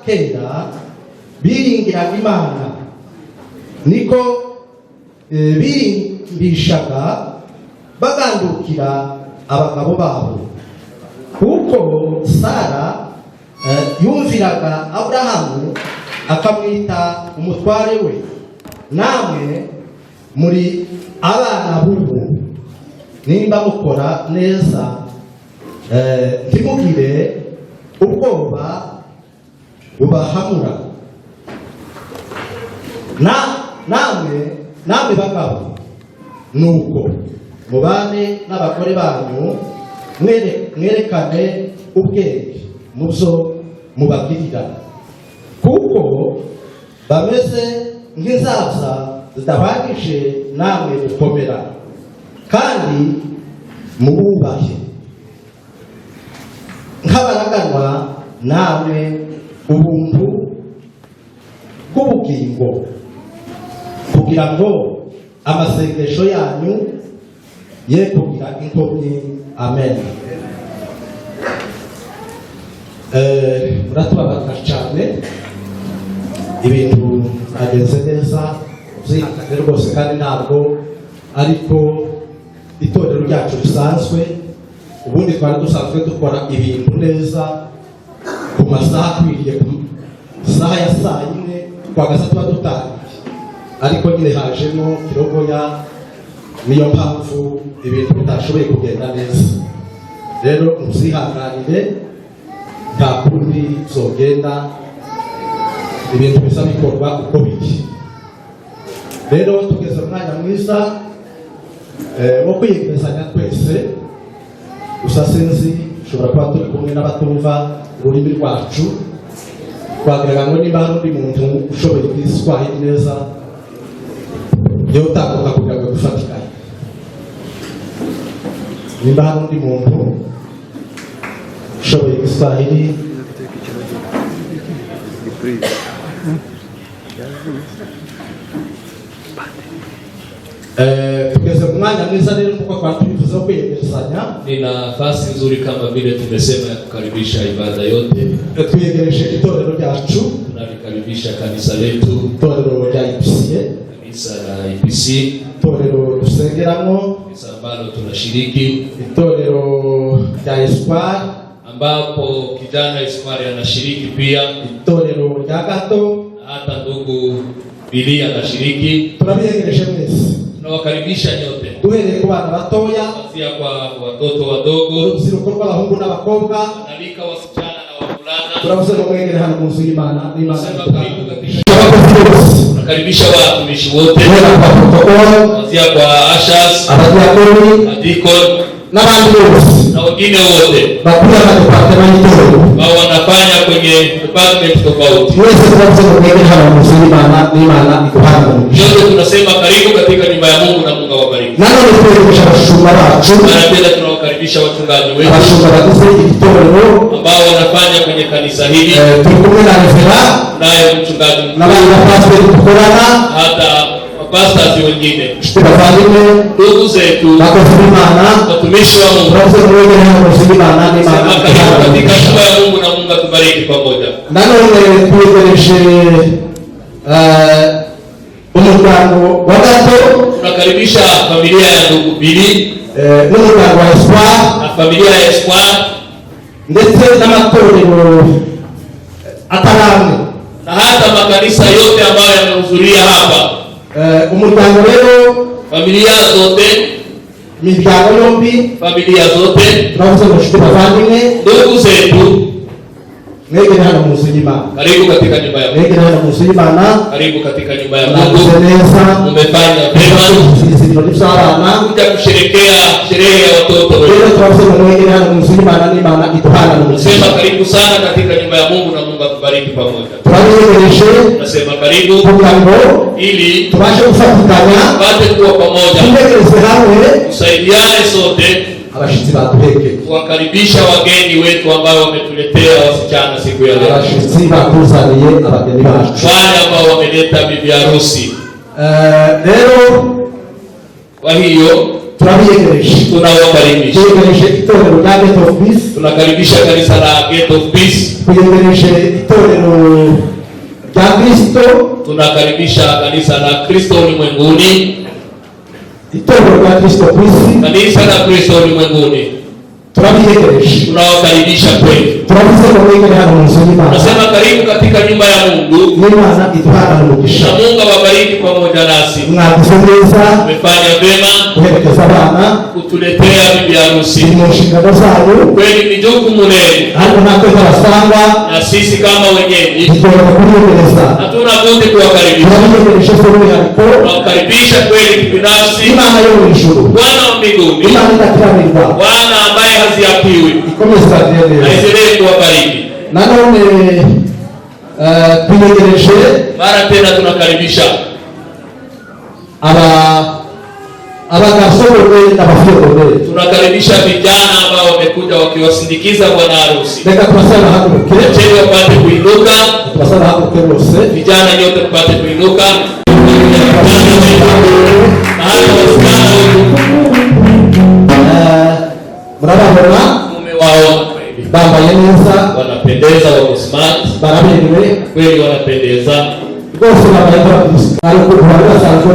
kera biringiraga Imana niko birimbishaga bagandukira abagabo babo, kuko Sara yumviraga Aburahamu akamwita umutware we. Namwe muri abana b'ubu, nimba mukora neza ntimugire ubwoba bubahamura. namwe bagabo nuko mubane n'abagore banyu, mwerekane ubwenge mu byo mubagirira, kuko bameze nk'inzabya zidahagije namwe gukomera, kandi mububahe nk'abaraganwa namwe ubuntu bw'ubugingo, kugira ngo amasengesho yanyu ye kugira inkomyi. Amen. Muratubabaza cyane, ibintu agenze neza byihangane rwose, kandi ntabwo ariko itorero ryacu risanzwe. Ubundi twari dusanzwe dukora ibintu neza ku masaha akwiriye, ku saha ya saa yine twagaza tuba dutangiye, ariko nyine hajemo kirogoya, niyo mpamvu ibintu bitashoboye kugenda neza. Rero muzihanganire, nta kundi zogenda, ibintu bisa bikorwa uko biri. Rero tugeze umwanya mwiza wo kwiyegerezanya twese. Gusa sinzi, ushobora kuba turi kumwe n'abatumva ururimi rwacu, twagira ngo niba hari undi muntu ushoboye kwiswahili neza yo utavuga kugira ngo dufatikanye. Niba hari undi muntu ushoboye kwiswahili, tugeze ku mwanya mwiza rero kuko twatubivuze kwiyegerezanya. Ni nafasi nzuri kama vile tumesema ya kukaribisha ibada yote. Tuyegereje itorero ryacu, tunalikaribisha kanisa letu, itorero rya IPC, kanisa la IPC, itorero dusengeramo, kanisa ambalo tunashiriki, itorero rya Espoir ambapo kijana Espoir anashiriki pia, itorero rya Gato, hata ndugu Bili anashiriki. Turabiyegereje mwese, tunawakaribisha nyote, duhereye ku bana batoya, kuanzia kwa watoto wadogo, urubyiruko rw'abahungu n'abakobwa, wanalika wasichana na wavulana. turavuze ngo mwegere hano mu nzu y'Imana. Tunakaribisha watumishi wote, kuanzia kwa ushers, abadiakoni, deacon n'abandi bose na wengine wote bakuru b'adepartement ambao wanafanya kwenye department tofauti. Mwese turavuze ngo mwegere hano mu nzu y'Imana, n'Imana ikuhana mu nzu. Yote tunasema karibu katika nyumba ya Mungu na Mungu awabariki. Nano tunakaribisha abashumba bacu, Tunapenda tunawakaribisha wachungaji wetu abashumba bagize itorero ambao wanafanya kwenye kanisa hili. turi kumwe na refera Naye mchungaji n'abandi bapasiteri dukorana, hata pastors wengine, bavandimwe, ndugu zetu, bakozi b'Imana, watumishi wa Mungu. turavuze ngo mwegere hano mu nzu y'Imana, n'Imana Sema karibu katika nyumba ya Mungu na Mungu atubariki pamoja. nanone twegereje umuryango wa Gato, Tunakaribisha familia ya ndugu Bili n'umuryango wa Espoir, na familia ya Espoir, ndetse n'amatorero ataramwe, na hata makanisa yote ambayo yamehudhuria hapa. umuryango rero, Familia zote, imiryango yombi, familia zote, turavuze ngo nshuti bavandimwe, ndugu zetu, mwegere hano mu nzu y'Imana, karibu katika nyumba ya Mungu. mwegere hano mu nzu y'Imana. Karibu katika nyumba ya Mwakoze Mungu. neza, Umefanya vyema ibirori by'abana, kuja kusherehekea sherehe ya watoto rero wetu. turavuze ngo mwegere hano mu nzu y'Imana, n'Imana ikuhana mu nzu. Nasema karibu sana katika nyumba ya Mungu na Mungu atubariki pamoja. Turabiyegereje Nasema karibu kugira ngo ili tubashe gufatikanya, tupate kuwa pamoja, tuyegereze hamwe tusaidiane sote, abashitsi baduhekeye, kuwakaribisha wageni wetu ambao wametuletea wasichana siku ya leo, abashitsi batuzaniye abageni bacu. wale ambao wameleta bibi harusi. Rero Kwa hiyo turabiyegereje, tunawakaribisha tuyegereje itorero rya Gate of Peace, Tunakaribisha kanisa la Gate of Peace. Tuyegereje itorero rya Kristo. Tunakaribisha kanisa la Kristo ulimwenguni. Itorero rya Kristo ku isi. Kanisa la Kristo ulimwenguni. Turabiyegereje. Tunawakaribisha kweli. Tunasema mwingine hapa msoni baba. Tunasema karibu katika nyumba ya Mungu. Imana ituhana umugisha. Na Mungu awabariki pamoja nasi. Mwagisongeza. Umefanya vema Kuherekeza bana. Kutuletea bibi harusi. Ni mshingano zao. Kweli ni jukumu lenu. Hapo nako tunasanga. Na sisi kama wenyeji. Tunataka kuyegereza. Hatuna budi kuwakaribisha. Tunayegereje sura yako. Tunakaribisha kweli binafsi. Imana yo mwishuru. Bwana wa mbinguni. Imana itakiranirwa. Bwana ambaye haziapiwi. Ikomeza kuendelea. Aendelee kuwabariki. Na none tuyegereje mara tena tunakaribisha abagasohowe n'abafyowe. Tunakaribisha vijana ambao wamekuja wakiwasindikiza bwana harusi. Reka tubasaba haguruke. Cheni wapate kuinuka. Tubasaba haguruke bose. Vijana nyote tupate kuinuka. Murababona mumewaona bambaye neza, wanapendeza, wako smart, baraberewe kweli wanapendeza rwose. Bambaye ariko basanzwe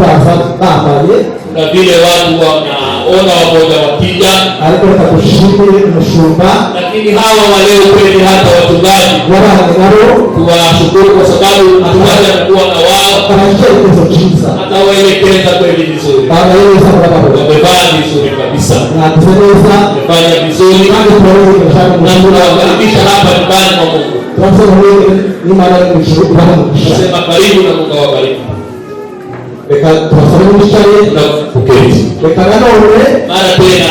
bambaye na vile watu wanaona wamoja wakija, ariko reka dushimire umushumba. Lakini hawa waleo kweli hata wachungaji wabana nabo tuwashukuru kwa sababu wachungaji wanakuwa na wao icyerekezo cyiza, hata waelekeza kweli vizuri, bambaye neza, wamevaa vizuri kabisa, mwagize neza, wamefanya vizuri, kandi tunawakaribisha na tunawakaribisha hapa nyumbani mwa Mungu. Tunasema Imana yo mwishuru ibahamugisha. Tunasema karibu na Mungu awabariki. Reka tubasaba mwicare na kuketi. Reka nanone mara tena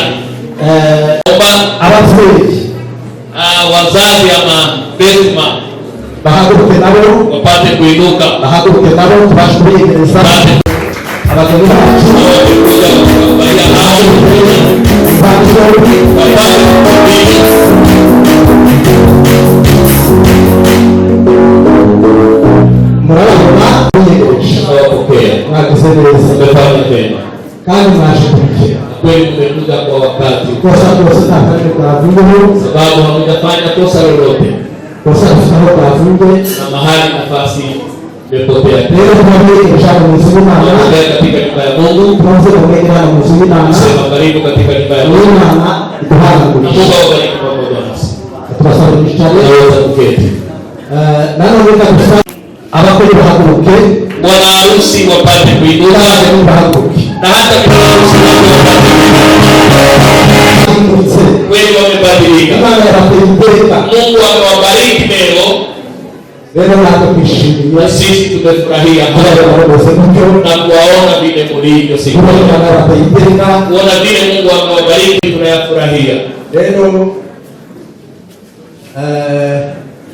ababyeyi wazazi ama bezima bahaguruke nabo wapate kuinuka, bahaguruke nabo tubashe kuyegereza abageni bacu kuja kuangalia hao murabona kuyegereza mwagize neza, umefanya vema kandi mwashikirije kweli, mmekuja kwa wakati, kosa rwose nta kandi bwavungeho, sababu hamjafanya kosa lolote, kosa rifitaho bwavunge na mahali nafasi imepotea. rero tunayegereza mu nzu y'Imana, katika nyumba ya Mungu, tunaanza kumwegereza mu nzu y'Imana. Sema karibu katika nyumba ya Mungu. Imana iduhana Mungu umugisha. awabariki pamoja nasi. Tubasaba mwicare Naweza kuketi. nanone reka dusaba abakwe bahaguruke, Bwana harusi wapate kuinuka, abageni bahaguruke, na hata bibi harusi kweli wamebadilika. Imana yabateye iteka. Mungu amewabariki leo, Rero natwe twishimiye na sisi tumefurahia abana bose mutyo na kuwaona vile mulivyo siku. Imana yabateye iteka. Kuona vile Mungu amewabariki tunayafurahia. Rero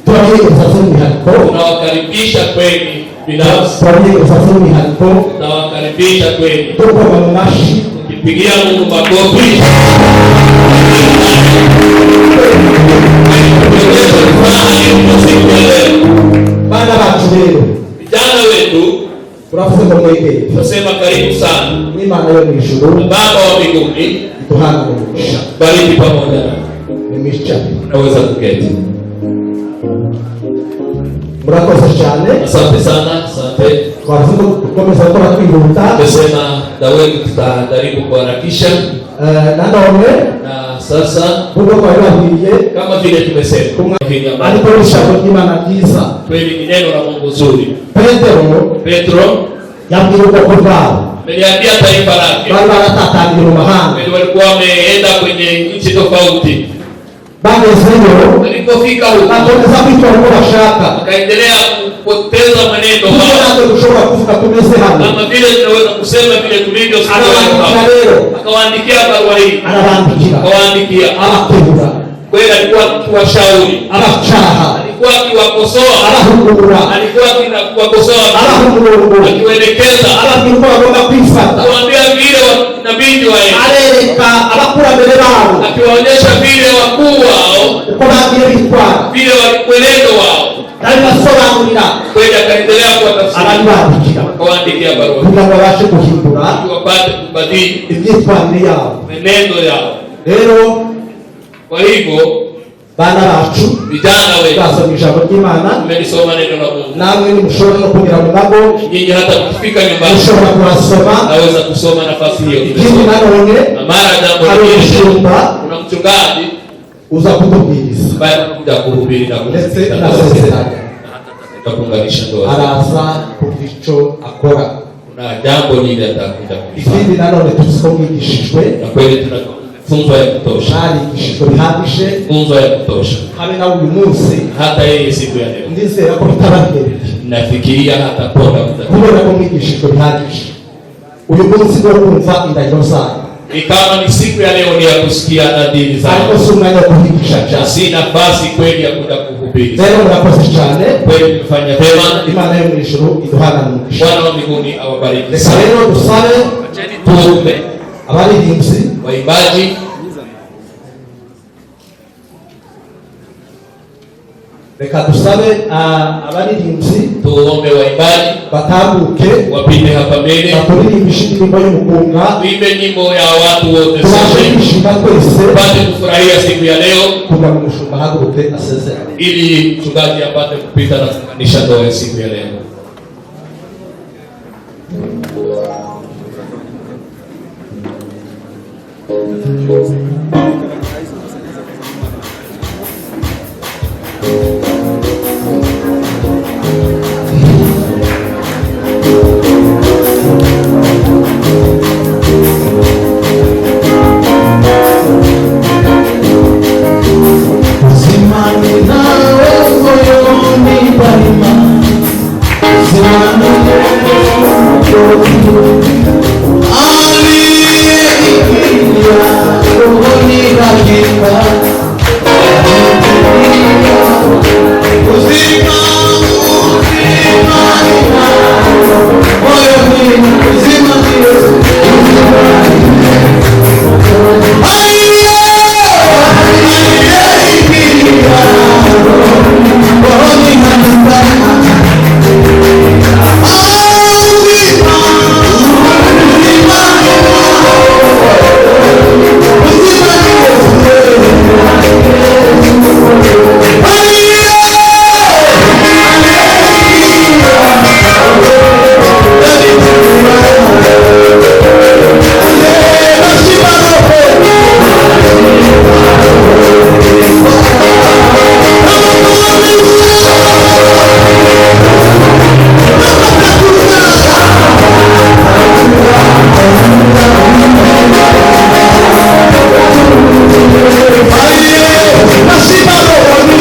turayegereza by'umwihariko, Tunawakaribisha kweli binafsi, turayegereza by'umwihariko, tunawakaribisha kweli tukoma mu mashi, tukipigia Mungu makofi. bana bacu rero Vijana wetu turavuze ngo mwegere, tunasema karibu sana. Imana yo mu ijuru Baba wa mbinguni iduhana umugisha. bariki pamoja na Nimwicare, unaweza kuketi. murakoze cyane. Asante sana, asante. Twavuze gukomeza gukora twihuta, Tumesema na wewe tutajaribu kuharakisha, nanone na sasa kuko twari bahiriye kama vile tumesema ariko n'ijambo ry'Imana ryiza. kweli ni neno la Mungu zuri. Petro yabwiye ubwoko bwabo, ameliambia taifa lake, bari baratatangiye mu mahanga, walikuwa wameenda kwenye nchi tofauti. bagezeyo Walipofika huko bakomeza kwitwara uko bashaka, wakaendelea kupoteza mwenendo kuko wao, natwe dushobora kuvuga tumeze hano. kama vile tunaweza kusema vile tulivyo sisi. Arabaandikira rero, Akawaandikia barua hii, arabandikira, akawaandikia abakebura, kweli, alikuwa akiwashauri, abacaha, alikuwa akiwakosoa, abahugura, alikuwa akiwakosoa, abahugura, akiwaelekeza, ababwira uko bagomba kwifata, kuambia vile inabidi waende, arereka abakurambere babo akiwaonyesha vile wakuu wao uko bagiye bitwara, vile mwenendo wao, arabibasobanurira, kweli akaendelea kuwatafsiria, arabibandikira akawaandikia barua kugira ngo babashe guhindura ili wapate kubadili imyitwarire yabo. mwenendo yao. Rero Kwa hivyo bana bacu vijana wetu basoma ijambo ry'Imana, mmelisoma neno la Mungu. namwe nimushobora no kugira mu mago, Nyinyi hata mkifika nyumbani mushobora kurasoma. naweza kusoma nafasi hiyo. Ikindi nanone Na mara jambo hari lingine, umushumba kuna mchungaji uza kutubwiriza ambaye anakuja kuhubiri na ndetse kuhubiri nasezeranya na kuunganisha ndoa. araza kugira icyo akora. Kuna jambo lile atakuja kufanya. Ikindi nanone tuzi ko mwigishijwe, Na kweli tuna funzo ya kutosha. mwarigishijwe bihagije, Funzo ya kutosha. habe na uyu munsi Hata yeye siku ya leo ndizera ko bitabahereye nafikiria hata poda kutaka. kubera ko mwigishijwe bihagije. Uyu munsi no kumva indahiro zanyu, Ni kama ni siku ya leo ni ya kusikia nadhiri ariko zangu. si umwanya wo kuhigisha Na cyane. si nafasi kweli ya kuja kuhubiri. Rero murakoze cyane, Kweli tumefanya vyema. Imana yo mu ijuru iduhana umugisha. Bwana wa mbinguni awabariki Reka sana. rero dusabe Tuombe abaririmbyi, waimbaji, reka dusabe abaririmbyi tuombe waimbaji batambuke wapite hapa mbele, baturirimbishe indirimbo y'umugunga, tuimbe nyimbo ya watu wote tubashe sote, kwishima twese tupate kufurahia siku ya leo, kugira ngo umushumba ahaguruke asezerane. ili mchungaji apate kupita na kuunganisha ndoa ya siku ya leo. Simame nawe moyoni daima, simame aliyeingia rohoni hakika, uzima moyoni, uzima ni Yesu, Nascimento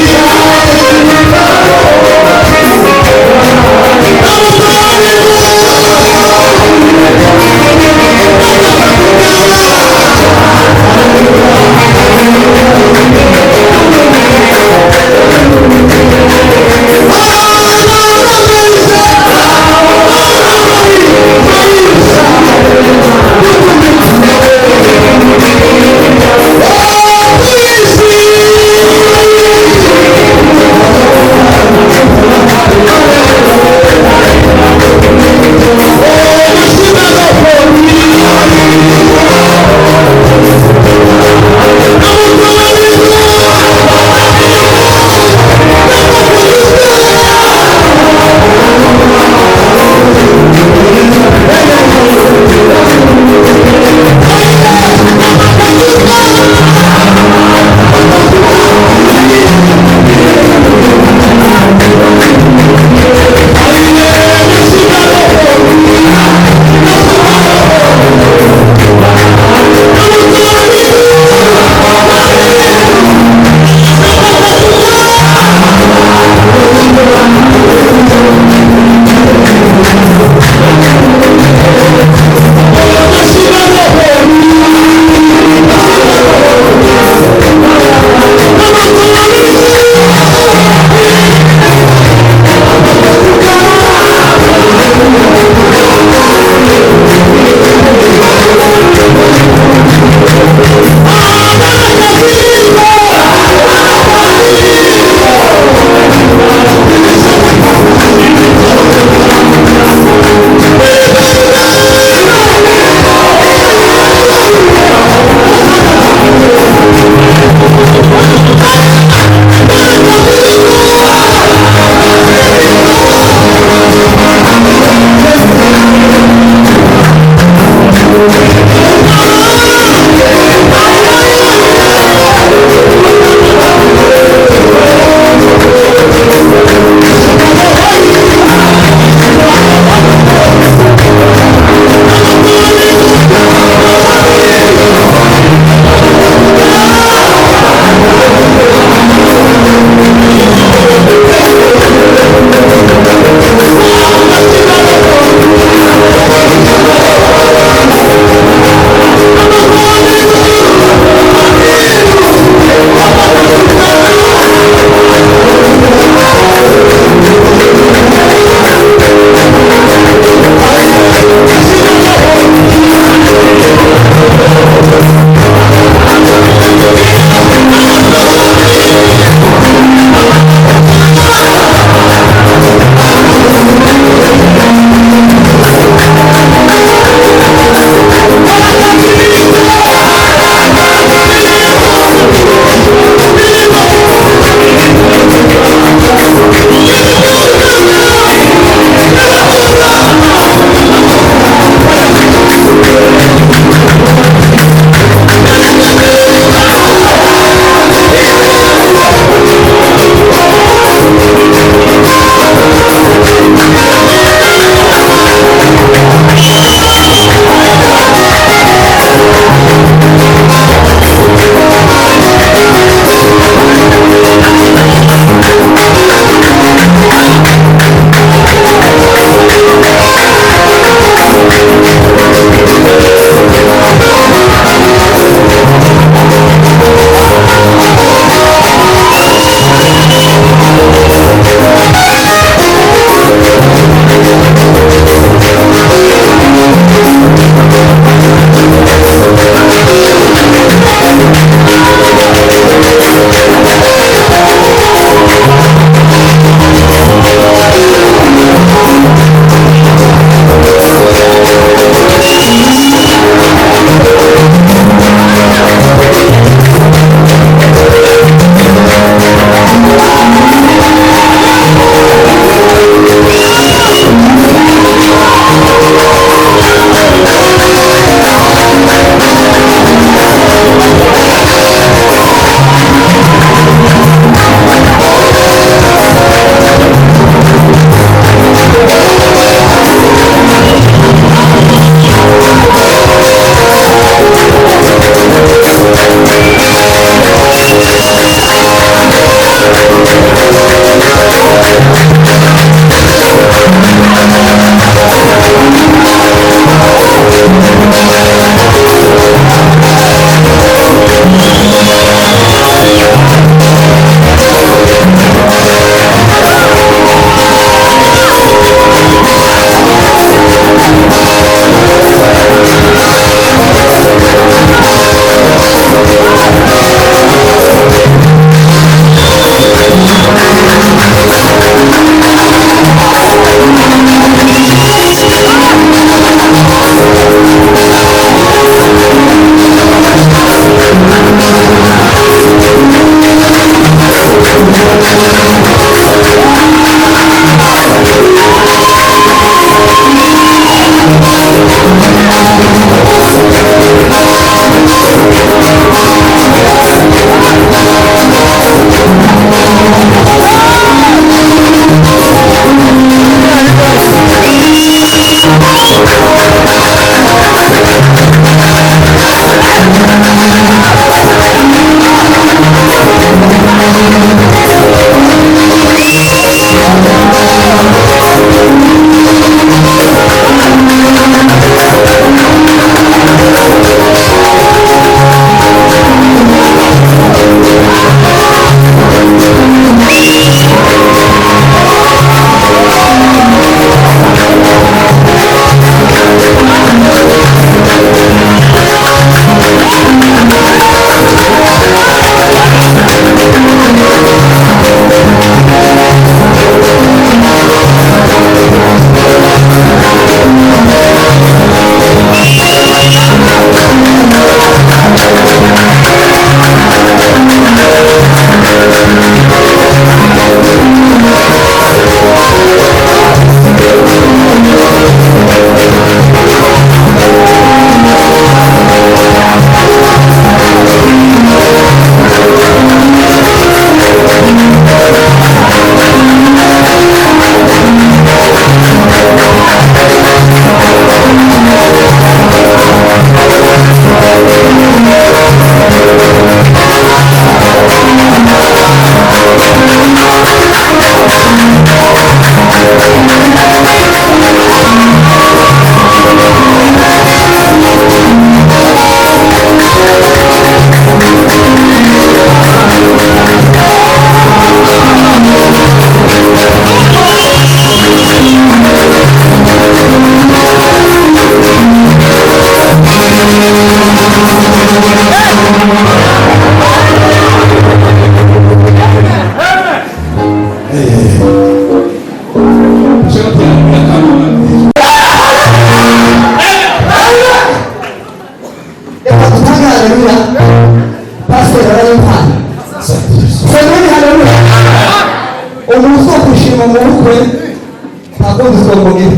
mugire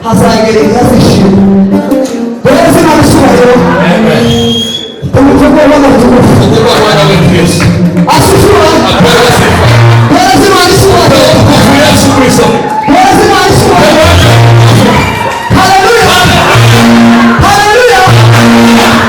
hazagera izashira bose nabishobora tumuvuga bana Tukufu Bwana wetu Yesu. ashishura Apewe sifa. bose nabishobora Tukufu Yesu Kristo. bose nabishobora haleluya haleluya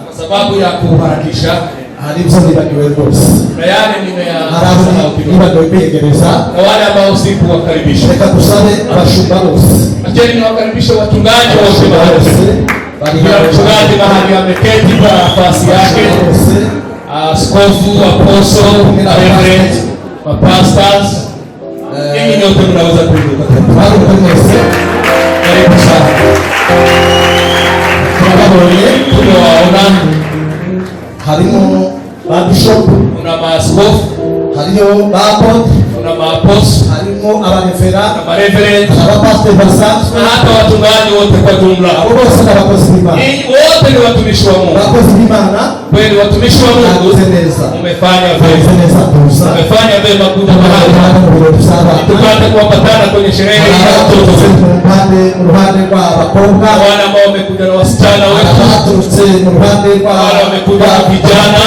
Kwa sababu ya kuharakisha hari ibyo nibagiwe rwose na yale hari nibagiwe kwiyegereza na wale ambao sikuwakaribisha. reka dusabe abashumba bose Acheni niwakaribishe wachungaji wote mahali. Kila mchungaji mahali ameketi kwa nafasi yake. Askofu, apostle, reverend, mapastors. Ninyi nyote mnaweza kuinuka. Karibu sana. Tumewaona harimo ba bishop, kuna maaskofu, harimo ba apotre, kuna maaposto, harimo abarevera, mareverend, abapastor basanzwe na hata wachungaji wote kwa jumla. abo bose n'abakozi b'Imana. Ninyi wote ni watumishi wa Mungu. Abakozi b'Imana Kweli watumishi wa Mungu neza umefanya neza vema. neza kuza Umefanya vema kuja mahali tupate kuambatana kwenye sherehe hii ya watoto wetu. mu ruhande rw'abakobwa, Wale ambao wamekuja na wasichana wetu, abaturutse mu ruhande wale wamekuja na vijana,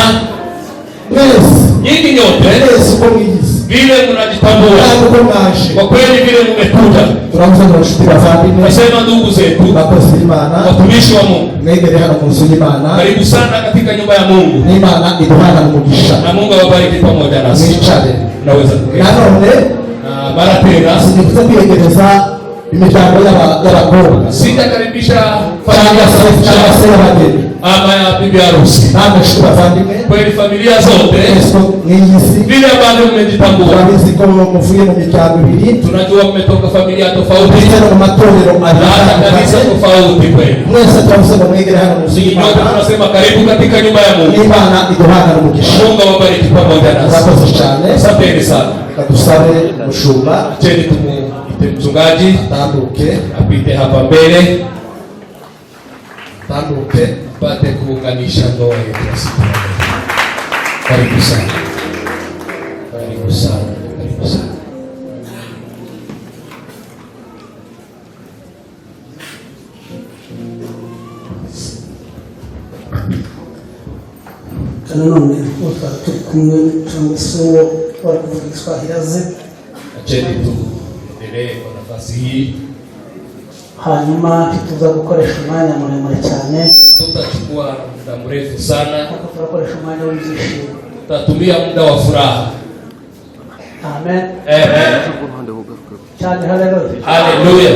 mwese nyinyi nyote mwese uko mwigize vile mnajitambua kandi uko mwaje, kwa kweli, vile mmekuja. turamuze mu nshuti bavandimwe, Nasema ndugu zetu, abakozi b'Imana, watumishi wa Mungu, mwegere hano mu nzu y'Imana. karibu sana katika nyumba ya Mungu, n'Imana iduhana umugisha. na Mungu awabariki pamoja nasi. Mwicare. Naweza kuketi. Nanone Na mara tena sinifuza kwiyegereza imiryango y'abakobwa sitakaribisha cyangwa se y'abageni ama ya bibi harusi. namwe nshuti bavandimwe, Kweli familia zote mwese mw'iyi si vile ambavyo mmejitambua, turabizi ko muvuye mu miryango ibiri tunajua mmetoka familia tofauti ndetse no mu matorero na hata kanisa atandukanye. tofauti. Kweli Mwese turavuze ngo mwegere hano mu nzu nyote y'Imana, tunasema karibu katika nyumba ya Mungu. n'Imana iduhana umugisha. Mungu awabariki pamoja nasi. Murakoze cyane. Asanteni sana. Reka dusabe mushumba Acheni tumuite mchungaji atambuke apite hapa mbele, apate kuunganisha ndoa yetu ya siku ya leo. Karibu sana, karibu sana, karibu sana. Kanone utwara turi kumwe cyangwa se uwo barakuvuga Igiswahili aze, Acheni tuendelee kwa nafasi hii. hanyuma tuza gukoresha umwanya muremure cyane, Tutachukua muda mrefu sana, ariko turakoresha umwanya w'ibyishimo. tutatumia muda wa furaha. Amen. Amen. Cyane, haleluya. Haleluya.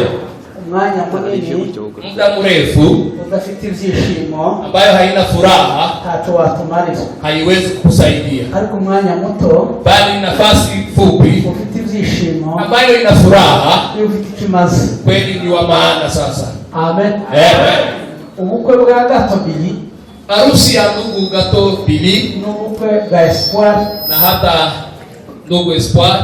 Umwanya munini Muda mrefu udafite ibyishimo ambayo haina furaha ntacyo watumarira, haiwezi kukusaidia, ariko umwanya muto bali nafasi fupi ufite ibyishimo ambayo ina furaha iyo ufite ikimaze. kweli ni wa maana. Sasa Amen. Amen. Ubukwe bwa Gatobili Harusi ya ndugu Gato Bili ni ubukwe bwa Espoir, na hata ndugu Espoir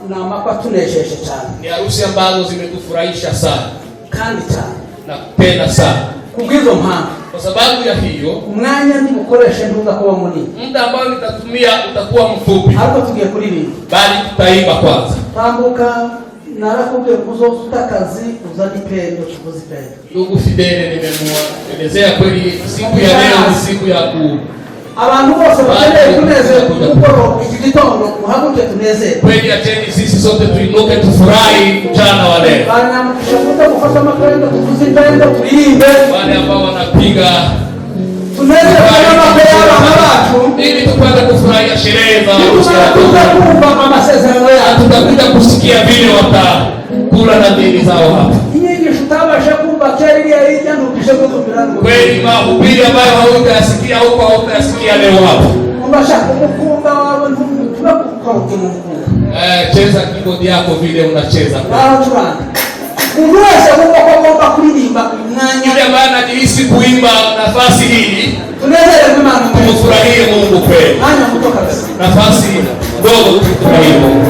ni amakwa tunesheje cyane ni harusi ambazo zimetufurahisha sana kandi cyane, na tena sana. kubw'izo mpamvu Kwa sababu ya hiyo, umwanya ntibukoreshe ntuza kuba munini, muda ambao nitatumia utakuwa mfupi, ariko tugiye kuririmba. bali tutaimba kwanza. Tambuka, narakubwiye ko uzofuta akazi uzana ipendo, tuvuze ipendo. Ndugu Fidele nimemuelezea kweli, siku ya leo ni siku ya abantu bose bakeneye kunezerwa kuko iki gitondo muhaguke tunezerwe. kweli. Acheni sisi sote tuinuke tufurahi mchana wa leo. Banamukisha kuta gufata amapendo, tuvuze ipendo, turirimbe, Wale ambao wanapiga tunezerwe n'amapendo y'abana bacu. bacu ili tupate kufurahia sherehe za harusi nitumara yako. tuza kumva amasezerano yacu Tutakuja kusikia vile watakula na dini zao hapa. inyigisho utabasha kumva kera iriya hirya ntukishe kutumira Kweli mahubiri ambayo hautayasikia huko hautayasikia leo hapa. ubashaka umukumba wawe ntuba gukora utuntu Cheza keyboard yako vile unacheza. aho turanga umuntu wese wumva ko agomba kuririmba umwanya Yule ambaye anajihisi kuimba nafasi hii, tunezererwe Imana mwese tumfurahie Mungu kweli. mwanya muto kabisa Nafasi ndogo tumfurahie Mungu.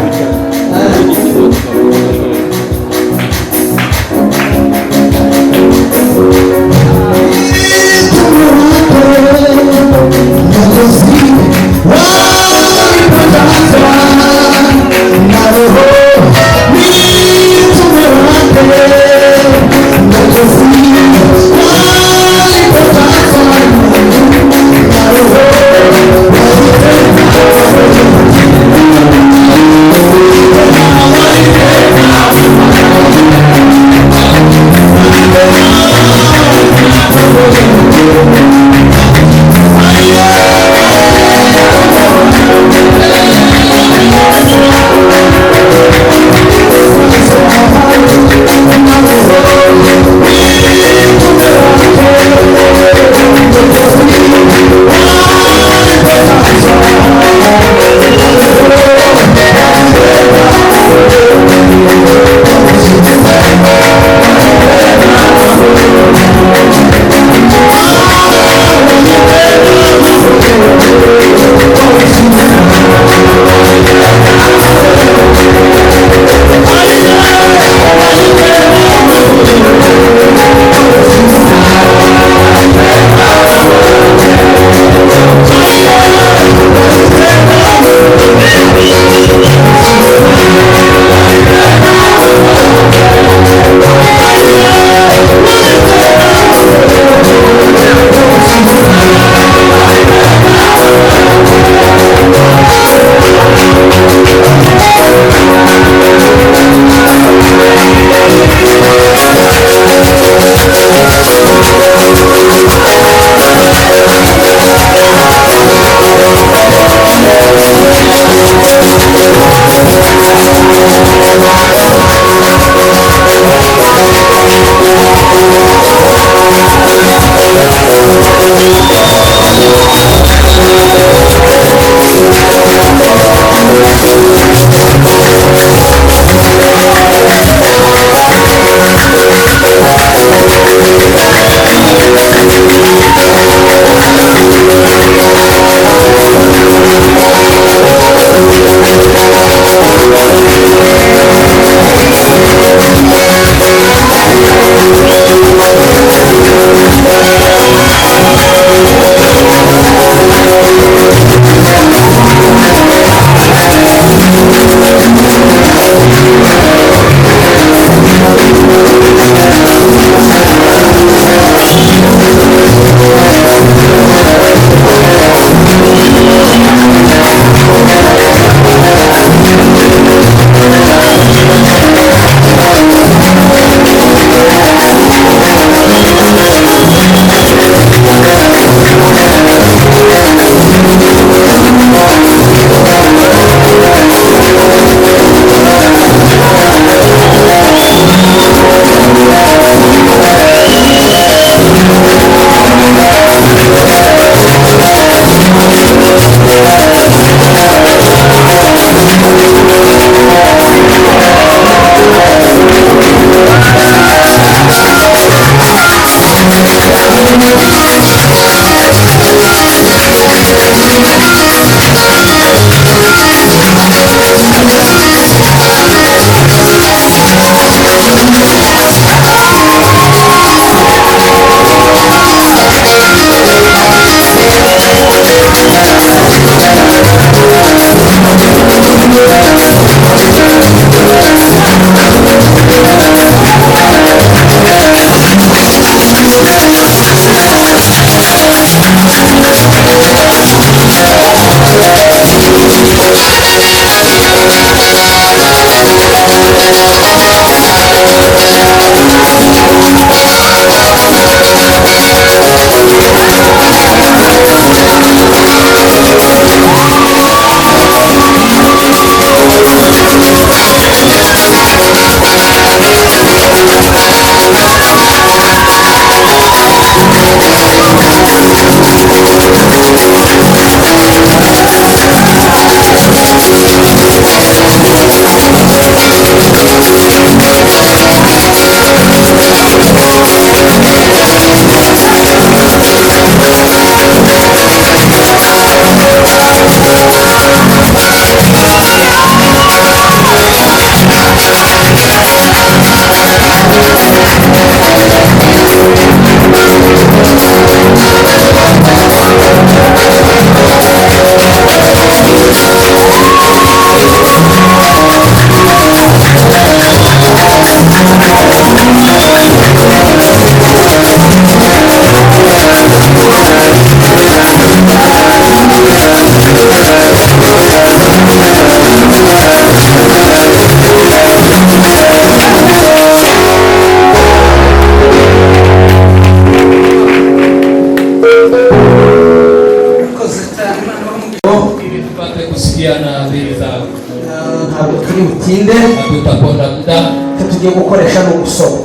butinde, hatutaponda muda. tugiye gukoresha no gusoma.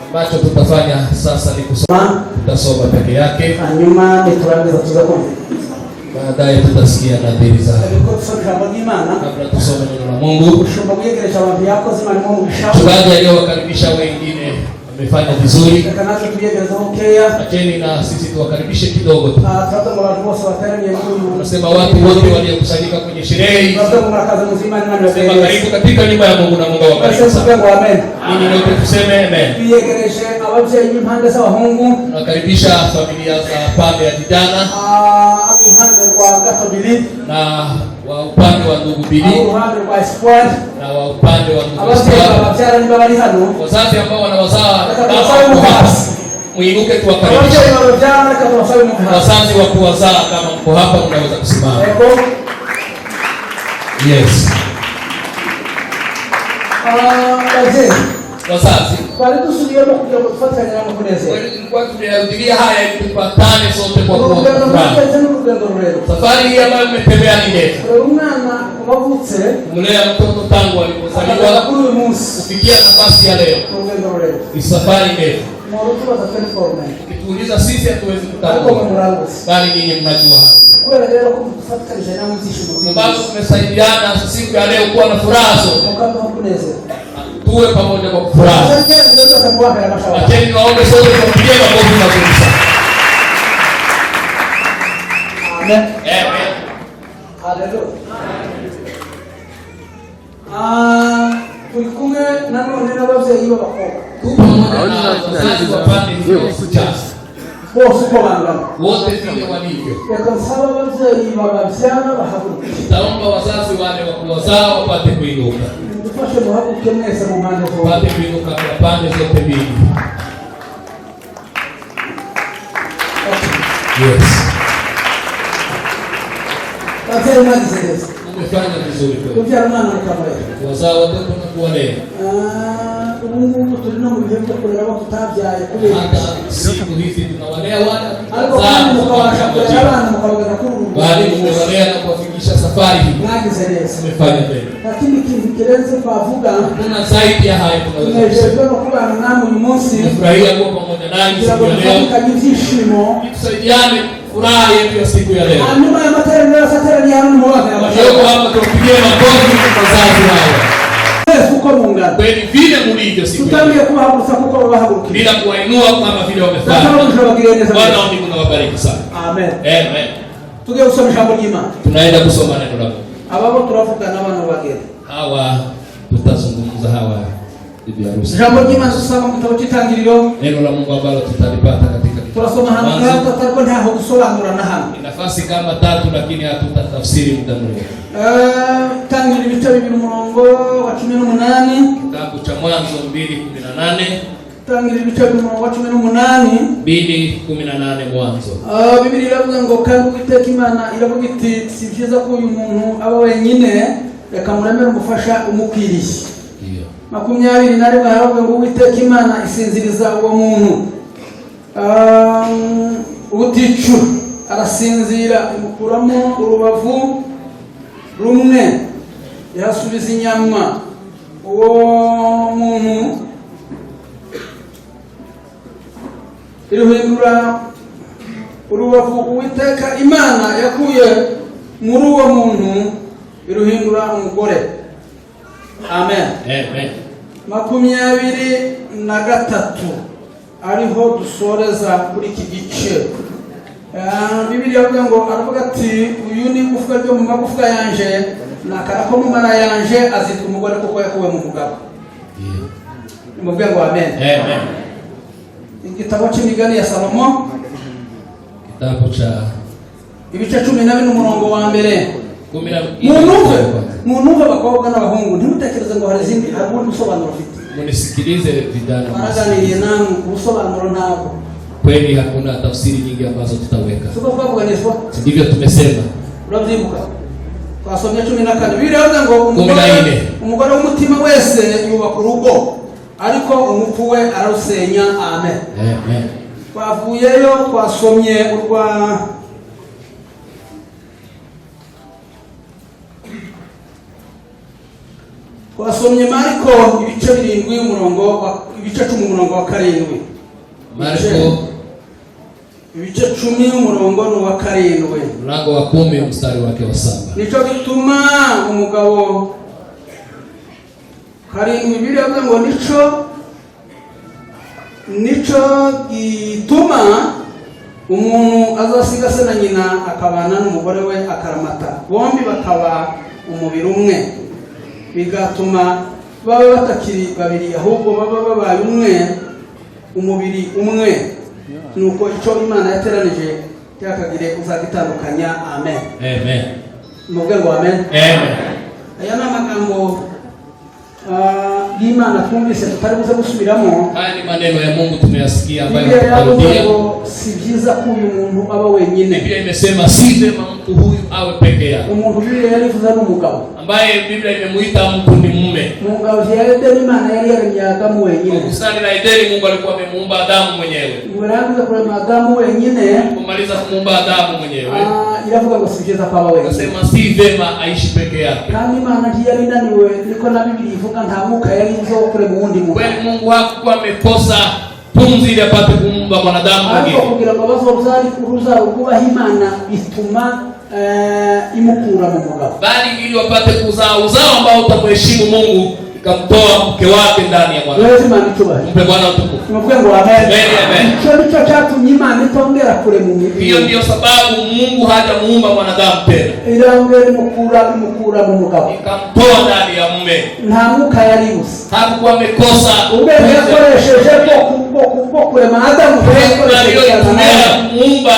Ambacho tutafanya sasa ni kusoma, tutasoma peke yake, Hanyuma niturangiza tuzakumva. baadaye tutasikia nadhiri za Ariko tusoma ijambo ry'Imana, kabla tusome neno la Mungu. ushobora kuyegeresha abantu yakoze Imana mu mugisha. Mchungaji aliyowakaribisha wengine amefanya vizuri, Reka natwe tuyegereza hokeya. acheni na sisi tuwakaribishe kidogo tu. Turavuga ngo abantu bose bateraniye muri uyu. Tunasema watu wote waliokusanyika kwenye sherehe hii, Turavuga ngo murakaza muzima Imana tunasema ibabereye. karibu katika nyumba ya Mungu na Mungu awabariki Twese tuvuge sana. ngo amen. Ninyi wote tuseme amen. Tuyegereje ababyeyi b'impande z'abahungu. Tunakaribisha familia za pande ya vijana Uruhande rwa Gatobiri, na wa upande wa ndugu Bili uruhande rwa Espoir, na wa upande wa ndugu ababyeyi Espoir. bababyara niba bari hano. Wazazi ambao wanawazaa Reka kama tubasabe mko mu hapa, hasi. muinuke tuwakaribishe. Ababyeyi bababyara reka tubasabe mu hasi. Wazazi wa kuwazaa kama mko hapa, mnaweza kusimama. Yego. Yes. Ababyeyi Wazazi, twari dusubiyemo kugira ngo dufatanye namwe kunezerwa. tulikuwa tunayarudia haya ili tupatane sote kwa Urugendo furaha. rwageze n'urugendo rurerure. Safari hii ambayo mmetembea ni ndefu. Kureba umwana wavutse Kumlea mtoto tangu akageza alipozaliwa kuri uyu munsi kufikia nafasi ya leo ni urugendo rurerure. ni safari ndefu. Umuntu utubaza telephone Ukituuliza sisi hatuwezi ariko kutambua, murangutse. bali ninyi mnajua hayo. Kubera rero ko dufatikanyije namwe ibyishimo Sababu byinshi. tumesaidiana siku ya leo kuwa na furaha sote, Mukabaho kunezerwa. tuwe pamoja kwa furaha. Acheni niwaombe sote tupigie makofi mazuri sana. Amen. Amen. Haleluya. Turi kumwe nanone n'ababyeyi b'abakobwa Tupo pamoja na wazazi wa pande hizo chache, bose uko bangana. wote vile walivyo. Reka nsaba ababyeyi bababyara bahaguruke. Taomba wazazi wale wa kuwazaa wapate kuinuka, Dufashe muhaguruke mwese mu mpande zose. wapate kuinuka kwa pande zote mbili. Yes. Babyeyi mwagize neza. Umefanya vizuri kweli. Kubyara umwana mukamurera. Kuwazaa watoto na kuwalea. Ubu ngubu turi no mu bihe byo kurera abo tutabyaye kubera Hata siku hizi tunawalea wale ariko kuzaa kandi mukabasha kurera pamoja. abana mukabageza kuri ubu Bali tumewalea na kuwafikisha safari hii. mwagize neza. Tumefanya vema. Lakini kintu kirenze twavuga Kuna zaidi ya hayo tunaweza kusema. tunejejwe no kubana namwe uyu munsi Tumefurahia kuwa pamoja nanyi kugira siku ngo ya leo. dufatikanye ibyishimo. Tusaidiane furaha yetu ya siku ya leo. Hanyuma ya materaniro yose ateraniye hano mubaga Walioko hapa tuwapigie makofi wazazi wao. mwese uko mungana. Kweli vile mulivyo siku ya Tutangiye leo. kubahagurutsa kuko babahagurukira. Bila kuwainua kama vile wamefanya. Tutabujije bagire neza. Bwana wa mbinguni awabariki sana. Amen. Amen. Tugiye gusoma ijambo ry'Imana. Tunaenda kusoma neno la Mungu. Ababo turavuga n'abana bagera. Hawa tutazungumza hawa bibi harusi. Ijambo ry'Imana dusoma mu gitabo cy'Itangiriro. Neno la Mungu ambalo tutalipata katika Turasoma hano Mwanzo. kandi atariko ntaho gusobanura na hano. Ni nafasi kama tatu lakini hatutatafsiri muda mrefu. Itangiriro ibice 2:18. Kitabu cha Mwanzo 2:18, Itangiriro ibice 2:18. 2:18 Mwanzo. Bibiliya iravuga ngo kandi Uwiteka Imana iravuga iti si byiza ko uyu muntu aba wenyine, reka muremere umufasha umukwiriye. Ndio. 21 haravuga ngo Uwiteka Imana isinziriza uwo muntu ubuticu, arasinzira imukuramo urubavu rumwe, yasubiza inyama uwo muntu iruhindura urubavu Uwiteka Imana yakuye muri uwo muntu iruhindura umugore. Amen. Amen. 23 ariho dusoreza kuri iki gice. Bibiliya avuga ngo aravuga ati uyu ni igufwa ryo mu magufwa yanje, nakara ko mu mara yanje, azitwa umugore kuko yakuwe mu mugabo. Ndio. Nimubwire ngo amen. Amen. Igitabo cy'imigani ya Salomo Kitabu cha ibice 14 umurongo wa mbere. 10. Munumve abakobwa n'abahungu, ntimutekereze ngo hari izindi hari ubundi busobanuro afite. Munisikilize vijana. Baraganiriye namwe ubusobanuro ntabwo. Kweli hakuna tafsiri nyingi ambazo tutaweka. Siko twavuganishwa. Ndivyo tumesema. Urabyibuka? Twasomye 14. Bibiliya iravuga ngo 14. umugore w'umutima wese yubaka urugo, ariko umupfu we ararusenya. Amen. Amen. Twavuyeyo twasomye urwa Twasomye Marko ibice 7 umurongo ibice 10 umurongo wa 7. Marko ibice 10 umurongo wa 7. mlango wa 10 mstari wake wa 7. Nico gituma umugabo 7 Bibiliya avuga ngo nico gituma umuntu azasiga se na nyina akabana n'umugore we akaramata, bombi bakaba umubiri umwe, bigatuma baba batakiri babiri ahubwo baba babaye umwe, umubiri umwe. Nuko icyo Imana yateranije cyakagire uzagitandukanya. Amen. Amen. Muvuge ngo amen. Amen. Aya ni amagambo y'Imana twumvise tutari buze gusubiramo. Haya ni maneno ya Mungu tumeyasikia ambayo tutarudia. Si byiza ko uyu muntu aba wenyine. Biblia imesema si vema mtu huyu awe peke yake. Umuntu Biblia yarivuze n'umugabo, ambaye Biblia imemuita mtu ni mume. Mungu yari Imana yari yaremye Adamu wenyine. Kusani la Edeni Mungu alikuwa amemuumba Adamu mwenyewe. Murabiza kurema Adamu wenyine. Kumaliza kumuumba Adamu mwenyewe. Iravuga ngo si byiza ko aba wenyine. Nasema si vema aishi peke yake. Kandi Imana ntiyari naniwe, niko na Biblia ivuga nta mwuka yari uzo kure mu wundi muntu. Kweli Mungu hakuwa amekosa pumzi ili apate kumuumba mwanadamu mwingine. Ariko kugira ngo bazozari kuruzaro kuba Imana bituma imukura mu mugabo, bali ili wapate kuzaa uzao ambao utamheshimu Mungu, ikamtoa mke wake ndani ya Bwana. Lazima nitubahe. Mpe Bwana utukufu. Tunakuwa ngo amen. Amen. Hicho chatumye Imana itongera kure mu mubiri. Hiyo ndio sababu Mungu hajamuumba mwanadamu tena. Iraongera imukura mu mugabo, ikamtoa ndani ya mume. Nta mwuka yari gusa. Hakuwa amekosa. Ubebe yakoresheje bwo kurema Adamu. Muumba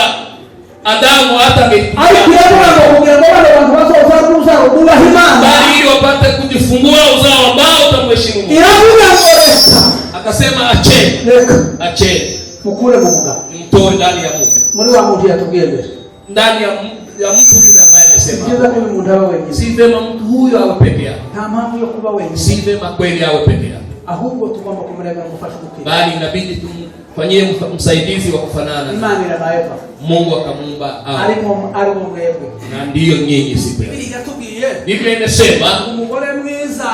Adamu hata bali ili wapate kujifungua uzao ambao utamheshimu Mungu. Akasema ache mukure mu mugabo, mtoe ndani ya mume. Muri wa muntu yatugende Ndani ya mtu yule ambaye amesema si vema mtu huyo awe peke yake. Nta mpamvu yo kuba wenyine. Si vema kweli awe peke yake. Ahubwo tugomba kumurega mufasha gukira. Bali inabidi tumfanyie msaidizi wa kufanana. Imana irabayepa. Mungu akamuumba arimo mwebwe. Na ndiyo nyinyi si vema. Biblia inasema umugore mwiza,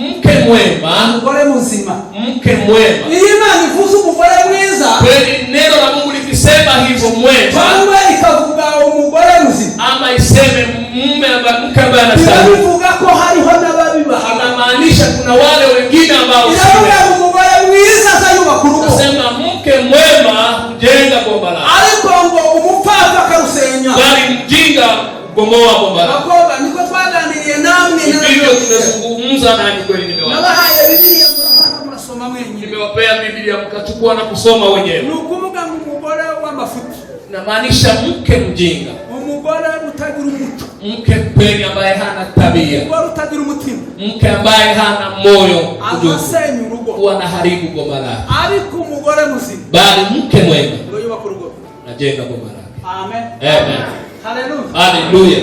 mke mwema, umugore muzima. Mke mwema. Imana ivuze umugore mwiza. Kweli neno la Mungu likisema hivyo mwema, kama ikavuga umugore muzima, ama iseme mume mke ambaye anastahili, ivuga ko hariho n'ababiba. Inamaanisha kuna wale wengine ambao si wema. Umugore mwiza sayuba kurugo. Nasema mke mwema hujenga bomba lake. Ariko ngo umupfapfa karusenya. Bali mjinga bomoa bomba lake. Akoba niko twaganiriye namwe ndio tunazungumza na ni kweli nimewaambia. Nabahaye Biblia murafata murasoma mwenyewe. Nimewapea Biblia mkachukua na kusoma wenyewe. Nukuvuga umugore w'amafuti. Inamaanisha mke mjinga. Umugore utagira umuco. Mke kweli ambaye hana tabia. Umugore utagira umutima. Mke ambaye hana moyo. Azasenya urugo. Huwa anaharibu bomba lake. Ariko umugore muzima, bali mke mwema ndio yubaka urugo. Najenga bomba lake. Amen. Amen. Hallelujah. Hallelujah.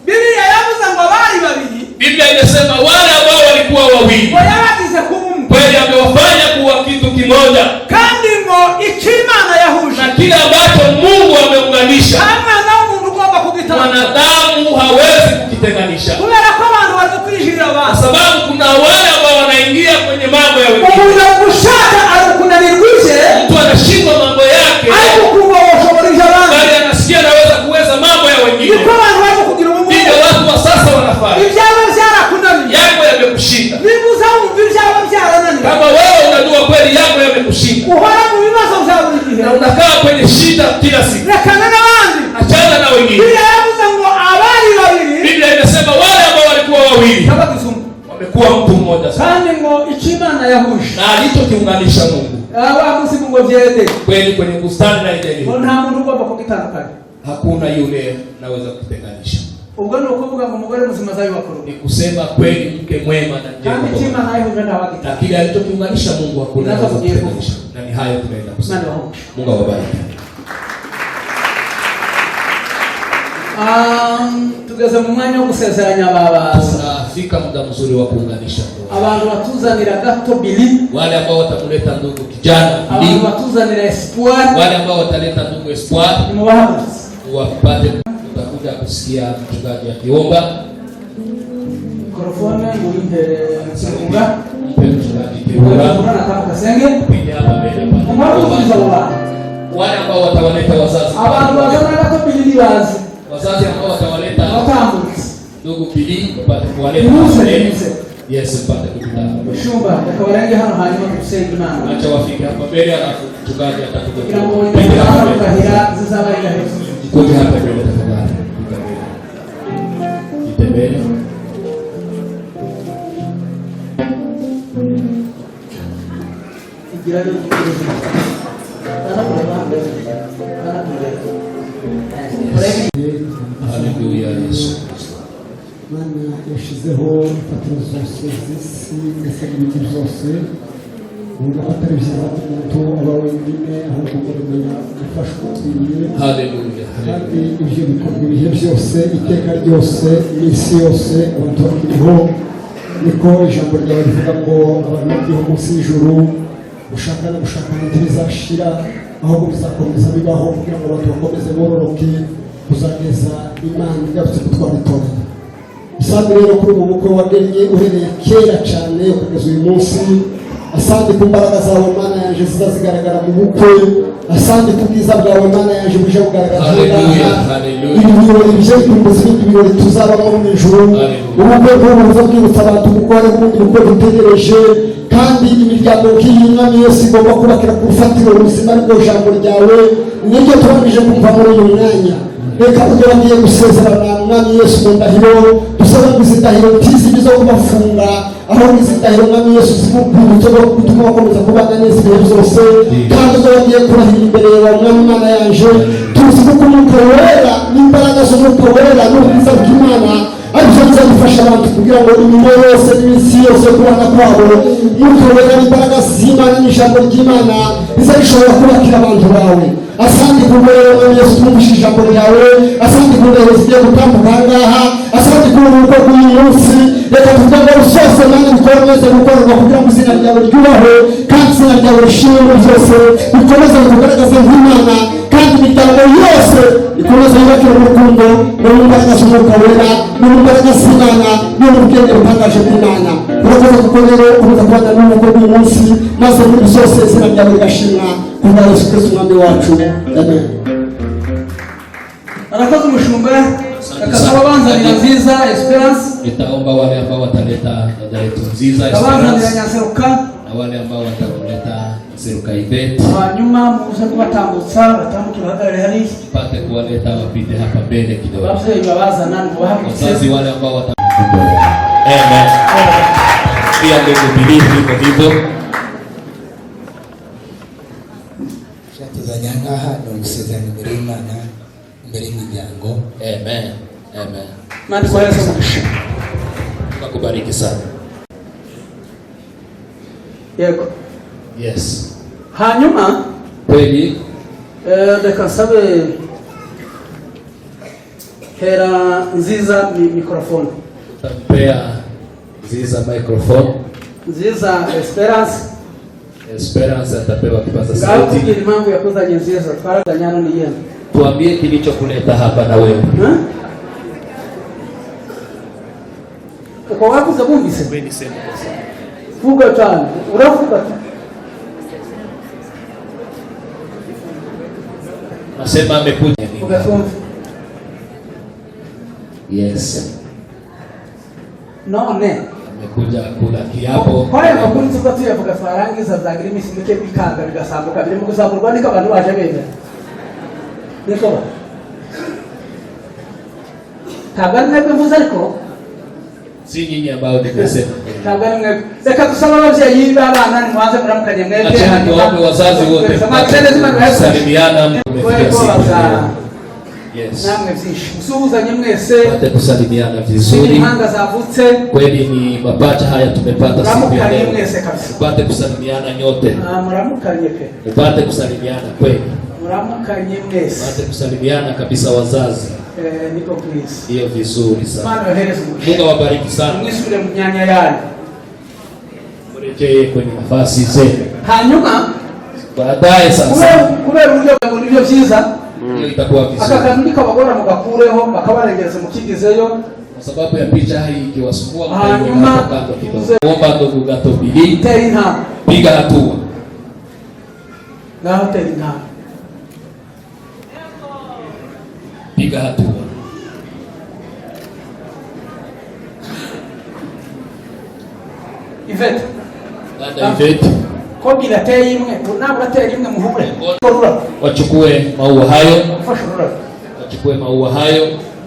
Biblia yavuze ngo bari babiri. Biblia inasema wale ambao walikuwa wawili, yabagize kuba kweli amewafanya kuwa kitu kimoja. Kandi ngo ikimana yahuje, na kile ambacho Mungu ameunganisha, kama na Mungu kwamba kukitana, wanadamu hawezi kukitenganisha. Kubera ko abantu bazokwijira ba, sababu kuna wale ambao wanaingia kwenye mambo ya wengine. Kuna kushaka arukunanirwije, mtu anashindwa mambo yake, au kuwa washoborisha abantu, bali anasikia anaweza kuweza mambo ya wengine. Niko abantu wako kugira umuntu. Ndio watu wa sasa wanafanya. Ibyabo byarakunani. Yako yamekushinda. Bibuza ibyabo byaranani. Kama wewe unajua kweli yako yamekushinda, uhora mu bibazo bya buri gihe, na unakaa kwenye shida kila siku, rekana n'abandi, achana na wengine. Biblia yavuze ngo abari babiri. Biblia inasema wale ambao walikuwa wawili wamekuwa mtu mmoja sana. Kandi ngo ikimana yahuje, na alichokiunganisha Mungu. Abamusi ngo byede. Kweli kwenye bustani la Edeni, nta muntu ugomba kugitandukanya. Hakuna yule anaweza kutenganisha. Ubwo ni ukuvuga ngo umugore muzima azayubakuru. Ni kusema kweli mke mwema na njema. Kandi ikimana yahuje nta wakita. Na kile alichokiunganisha Mungu hakuna anaweza kutenganisha. Na ni hayo tunaenda kusema. Mungu awabariki. Tugeze mu mwanya wo gusezeranya baba. Tunafika muda mzuri wa kuunganisha ndoa. Abantu batuzanira gato bili, wale ambao watamleta ndugu kijana, abantu batuzanira espoir, wale ambao wataleta ndugu espoir, ni mwahamuzi wapate. Tutakuja kusikia mchungaji akiomba. mikrofone ngurimbere nsinga Kibura nataka senge kuja hapa mbele pale. umaliza wala Wale ambao watawaleta wazazi. abantu bazana bakabilili bazi Wazazi ambao watawaleta batambutse ndugu Bili mpate kuwaleta. Yes, mpate kupita. Shumba akawarangi hano hanyuma tusenge Imana. Acha wafike hapa mbele alafu mchungaji atakuja. Kirambo ndio kahira zizabaika hizo. Kuja hapa mbele tafadhali. Itembele. Igirani kugeza. Haleluya Yesu. Mana yashizeho imfatiro zose z'isi ndetse n'ibindi byose ubona ko atari byiza ko umuntu aba wenyine ahubwo umuremera gufashwa ukwiye Haleluya. kandi ibyo bikorwa ibihe byose iteka ryose n'isi yose abantu bakiriho niko ijambo ryawe rivuga ngo abantu bakiriho munsi y'ijuru gushaka no gushakana ntibizashira ahubwo bizakomeza bibaho kugira ngo abantu bakomeze bororoke kuzageza Imana igarutse gutwara itorero. Asante rero kuri ubu bukwe wagennye uhereye kera cyane kugeza uyu munsi. Asante ku mbaraga zawe Mana yanjye ziza zigaragara mu bukwe. Asante ku bwiza bwawe Mana yanjye buje bugaragara ibi birori bije bikumbuza ibindi birori tuzabamo mu ijuru. Ubukwe bw'ubu buza bwibutsa abantu kuko hari ubundi bukwe dutegereje kandi imiryango nk'iyi Mwami Yesu igomba kubakira ku rufatiro ruzima rw'iryo jambo ryawe niryo turangije kumva muri uyu mwanya. Reka ujye bagiye gusezerana Mwami Yesu mu ndahiro dusaba ngo izi ndahiro ntizibe izo kubafunga ahubwo izi ndahiro Mwami Yesu zimubwirutse no gutuma bakomeza kubana neza ibihe byose kandi ujye bagiye kurahira imbere yawe Mwami Imana yanje tuzi ko umwuka wera n'imbaraga z'umwuka wera n'ubwiza bw'Imana aribyo bizadufasha abantu kugira ngo imirimo yose n'iminsi yose kubana kwabo umwuka wera n'imbaraga z'Imana n'ijambo ry'Imana bizabishobora kubakira abantu bawe. Asante kubera Mwami Yesu twumvishije ijambo ryawe. Asante kubera zigiye gutambuka ahangaha. Asante kubera urugo rw'uyu munsi. Reka tuvuge ngo zose Mana bikora neza gukorwa kugira ngo izina ryawe ryubahwe kandi izina ryawe rishimwe muri byose bikomeze kugaragaza nk'Imana kandi imiryango yose ikomeze yubakire mu rukundo no mu mbaraga z'umwuka wera no mu mbaraga z'Imana no mu bwenge butangaje bw'Imana. Urakoze kuko rero ukomeza kubana n'urugo rw'uyu munsi maze muri byose izina ryawe rigashimwa kubwa Yesu Kristo Umwami wacu. Amen. Arakoze umushumba akasaba banzanira nziza Esperance. Nitaomba wale ambao wataleta dada yetu nziza Abanzanira Nyaseruka na wale ambao wataleta Seruka Ibet hanyuma muze kubatambutsa batambukira hagare hari pate kuwaleta wapite hapa mbele kidogo. babyeyi babazana ngo bahagurutse Wazazi wale ambao wata Amen. Pia ndugu Bilivu iko hivyo. Shatuzanya ngaha ni ugusezerana imbere y'Imana imbere y'imiryango. Amen. Amen. Mani kwa Yesu mwisho. Tukubariki sana. Yego. Yes. Hanyuma Kweli reka nsabe Hera nziza mikrofone. tampea nziza microphone. Nziza Esperance atapewa kipaza Ngaho sauti. kugira impamvu yakuzanye nziza twaraganyana ni yenda. Tuambie kilichokuleta hapa na wewe. Uko wakuze bumvise? Kweli sema. Vuga cyane. Uravuga cyane. Nasema amekuja. Vuga cyane. Yes. None Amekuja kula kiapo. kwa hiyo makuru tuko tuyavuga twarangiza byagira imisi mike bikanga bigasambuka biri mu kuzamurwa niko abantu baje bemera. Niko Tabari mwebwe mvuze ariko Si nyinyi ambao nimesema. tabari mwebwe reka tusaba abavyeyi b'abana ni mwanze muramukanye mwebwe Acha tuombe wazazi wote. Salimiana mmefika. Yes. namwe vyinshi musuhuzanye mwese Pate kusalimiana vizuri. impanga zavutse Kweli ni mapacha haya tumepata siku ya muramukanye leo. mwese kabisa. Upate kusalimiana nyote. Muramukanye pe Upate kusalimiana kweli. muramukanye mwese Upate kusalimiana kabisa wazazi. niko please Hiyo vizuri sana. Mana yohereza umugisha. Mungu awabariki sana. Mwisure mu myanya yanyu. Murejee kwenye nafasi zenu. Hanyuma Baadaye sasa kubera uburyo bwo nibyo byiza hiyo itakuwa aka vizuri. kantu kabagora mugakureho bakabaregereza mukigizeyo sababu ya picha hii ikiwasumbua Hanyuma, hapo kando kidogo. Omba ndugu Gato Bili, tera intambwe piga hatua. ngaho tera intambwe Piga hatua. Ivete Dada Ivete, ko birateye imwe ntabwo uratera imwe muhumure korura wachukue maua hayo, ufashe urura wachukue maua hayo.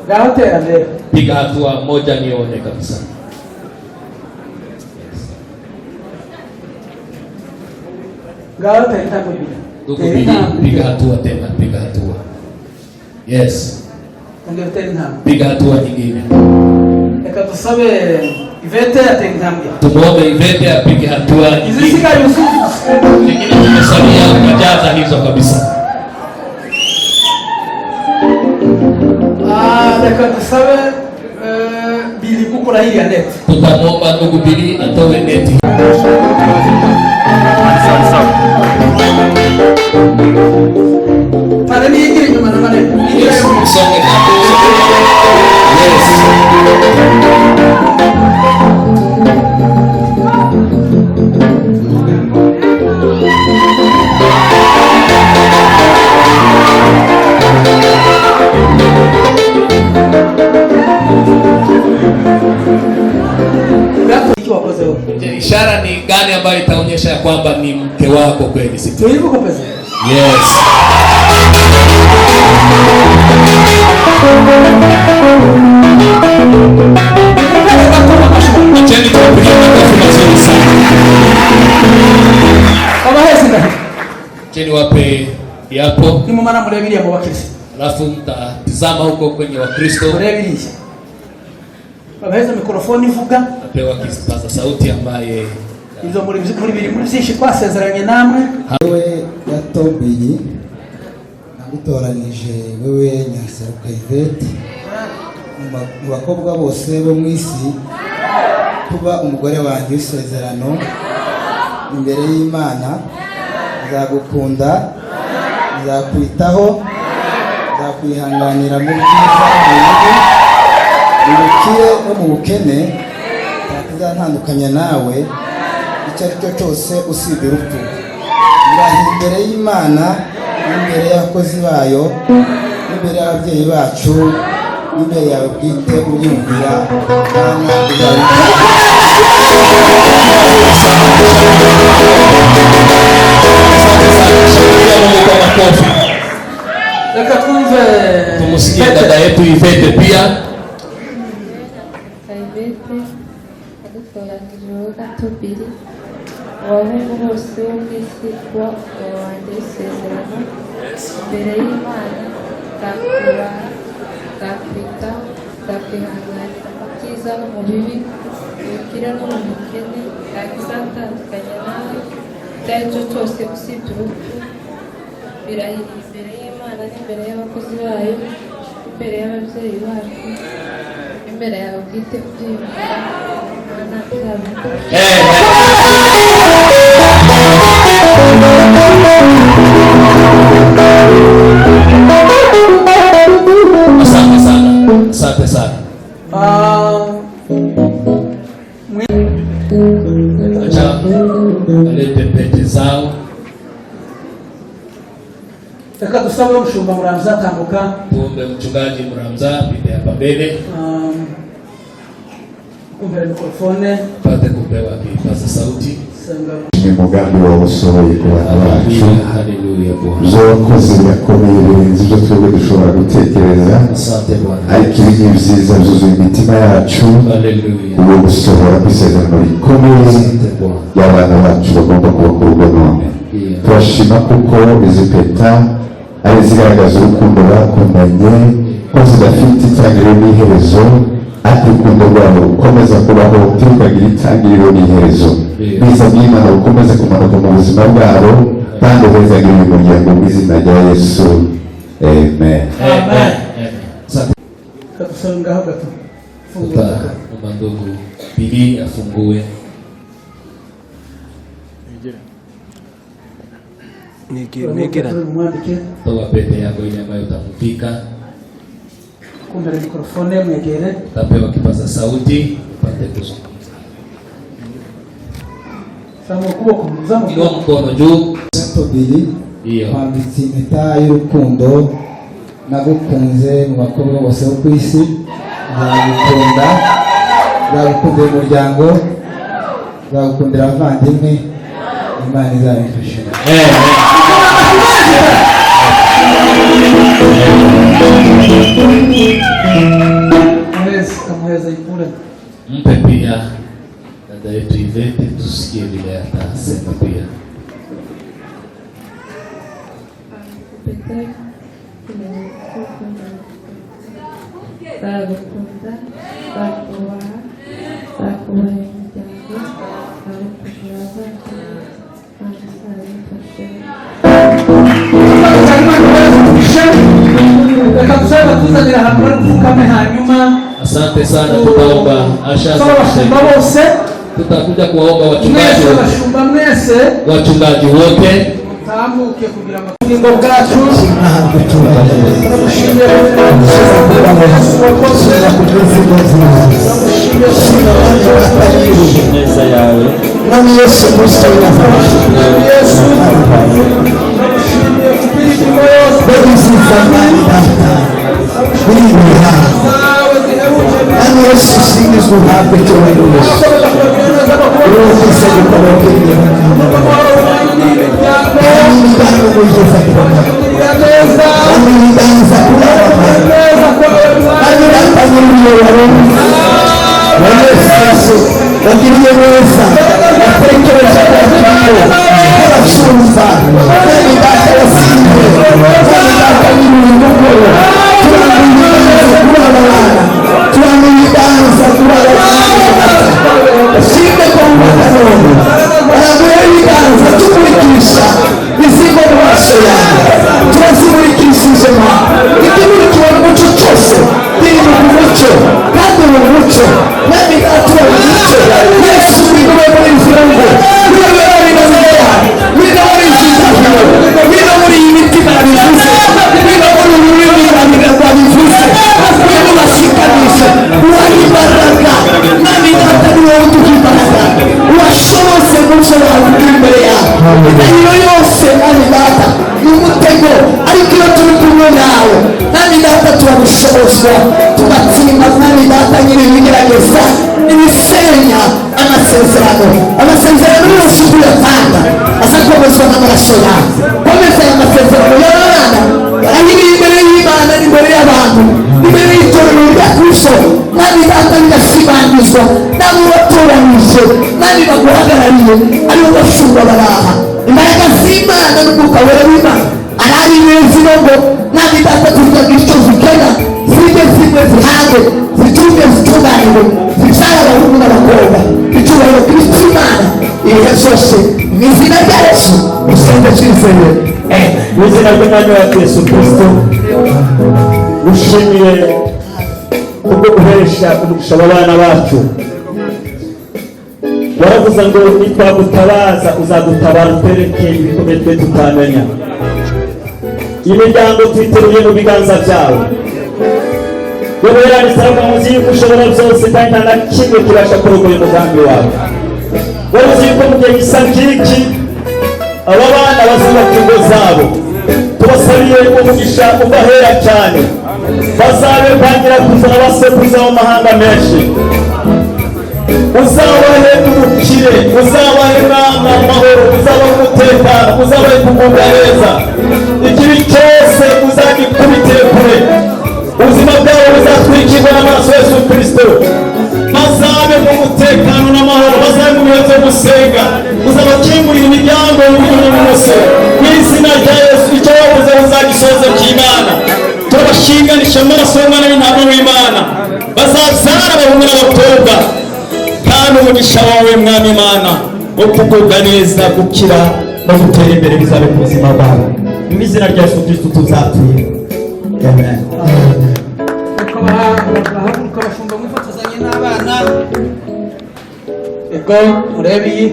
ngaho tera ndera Piga hatua moja nione kabisa. ngaho tera intambwe bibiri Ndugu tera Bili, intambwe piga hatua tena, piga hatua. Yes, ongera tera intambwe piga hatua nyingine. reka dusabe Ivete atera intambwe Tumuombe Ivete apige hatua nyingine. izisigaye usubize Nyingine tumesalia kujaza hizo kabisa. reka dusabe Bili gukora hiriya neti Tutamwomba ndugu Bili atoe neti. pale niingira inyuma na maneno niingira Yes, inyuma usonge kando. Yes. gato iki wakozeho Je, ishara ni gani ambayo itaonyesha ya kwamba ni mke wako kweli siku? tulivuka pesa Yes. Acheni tuwapigie makofi mazuri sana. abahezi ndahi Acheni wape yapo, nimumara murebe iriya mu bakirisi alafu mtatizama huko kwenye Wakristo, murebe iriya abaheza mikorofone ivuga napewa kipaza sauti ambaye ibyo muri biri muri byinshi twasezeranye namwe wowe Gato Bili nagutoranije wewe Nyaseruka Ivete mu bakobwa bose bo mu isi kuba umugore wanjye w'isezerano imbere y'Imana. Nzagukunda, nzakwitaho, nzakwihanganira mu byiza mu bukire no mu bukene, ntakizantandukanya nawe icyo ari cyo cyose usibye urupfu. Ndahiye imbere y'Imana n'imbere y'abakozi bayo n'imbere y'ababyeyi bacu n'imbere yawe bwite ubyumvira kandi reka twumve tumusikie dada yetu Ivete pia. Ivete adutoranije wowe Gato Bili abahungu bose bo mu isi kuba umugabo wanjye w'isezerano imbere y'Imana. Nzakubaha, nzakwitaho, nzakwihanganira mu byiza no mu bibi, mu bukire no mu bukene, ntakizatandukanya nawe icyo ari cyo cyose usibye urupfu. Birahiriye imbere y'Imana n'imbere y'abakozi bayo n'imbere y'ababyeyi bacu n'imbere yawe bwite kubyiyumvira Imana izabikora. Asante sana, asante sana. Acha alete pete zao. reka dusabe umushumba muramza atambuka Tuombe mchungaji Mramza pite hapa mbele kumvira mikorofone pate kupewa kipaza sauti. senga ni mugambi wawe usohoye ku bantu bacu. Haleluya Bwana. ibyo wakoze birakomeye birenze ibyo twebwe dushobora gutekereza, Asante Bwana. ariko ibi ni byiza byuzuye imitima yacu. Haleluya. uwo gusohora ku isezerano rikomeye Asante Bwana. y'abana bacu bagomba kuba ku rugo none. Yeah. turashima kuko izi peta ari zigaragaza urukundo bakundanye ko zidafite itangiriro n'iherezo, ariko urukundo rwabo rukomeza kubaho ntirukagira itangiriro n'iherezo. Bwiza bw'Imana bukomeze kumanuka mu buzima bwabo kandi uhezagire uyu muryango mu izina rya Yesu, amen. Amen. Asante. reka dusabe ngaho gato fungura gato Tutamwomba ndugu Bili afungue. mwandike Toa pete yako ile ambayo utamvika. kumbere mikrofone mwegere. Utapewa kipaza sauti upate kuzungumza. Inua mkono juu. Tobiri Iyo. kwambitse impeta y'urukundo, nagukunze mu bakobwa bose bo ku isi, nzagukunda, nzagukundira umuryango, nzagukundira abavandimwe, Imana izabifasha. Mpe pia dada yetu Ivete tusikie vile atasema pia. Bagukunda, bakubaha, bakubaha imiryango, bagukundira abavandimwe, Asante sana, tutaomba ashaza. Tutakuja kuwaomba wachungaji wote Tamuke kugira amatungo bwacu neza yawe nami Yesu Kristo Yesu singizwe uhabwe icyubahiro tugatsinda mwami data nyiri ibigerageza ibisenya amasezerano yose tuyatanga azakomezwa n'amaraso yawe. Komeza aya masezerano y'abana ayiri imbere y'Imana n'imbere y'abantu imbere y'itorero rya Kristo mwami data bigasibangizwa nabo batoranyije mwami baguhagarariye aribo bashumba baraha imbaraga z'Imana n'umwuka wera w'Imana arari neza ngo mwami data tuvuga icyo zikena zige zimwe zihange zitunge zitunganire zibyara abahungu n'abakobwa icyubahiro Kristo Imana ibihe byose mu izina rya Yesu usenge twizeye mu izina ry'umwami wa Yesu Kristo ushimiye kubwo guhesha umugisha abana bacu. Waravuze ngo nitwagutabaza uzadutabara utereke ibikomere twe tutamenya. Imiryango twiteruye mu biganza byawe. Wowe yarabisabwa muzi yuko ushobora byose kandi nta na kimwe kibasha kurogoya umugambi wawe. Wowe uzi yuko mu gihe gisa nk'iki aba bana bazubaka ingo zabo. Tubasabiye umugisha ubahera cyane, bazabe bangira kuzana abasekuruza mu mahanga menshi. Uzabahe umukire, uzabahe nama amahoro, uzabahe umutekano, uzabahe kugubwa neza. Ikibi cyose uzagikubitire kure, ubuzima bwabo buzatwikirwa n'amaraso ya Yesu Kristo. Bazabe mu mutekano n'amahoro, bazabe mu bihe byo gusenga, uzabakingurira imiryango y'ubugingo bwose mu izina rya Yesu. Icyo wavuze uzagisohoza cy'Imana. Turabashinganisha amaraso y'Umwana w'intama w'Imana, bazabyara abahungu n'abakobwa kandi umugisha wawe mwami Imana wo kugubwa neza, gukira no gutera imbere bizabe ku buzima bwawe mu izina rya Yesu Kristo tuzatuye. Amen. Ukabashumba mwifotozanye n'abana ego murebe iyi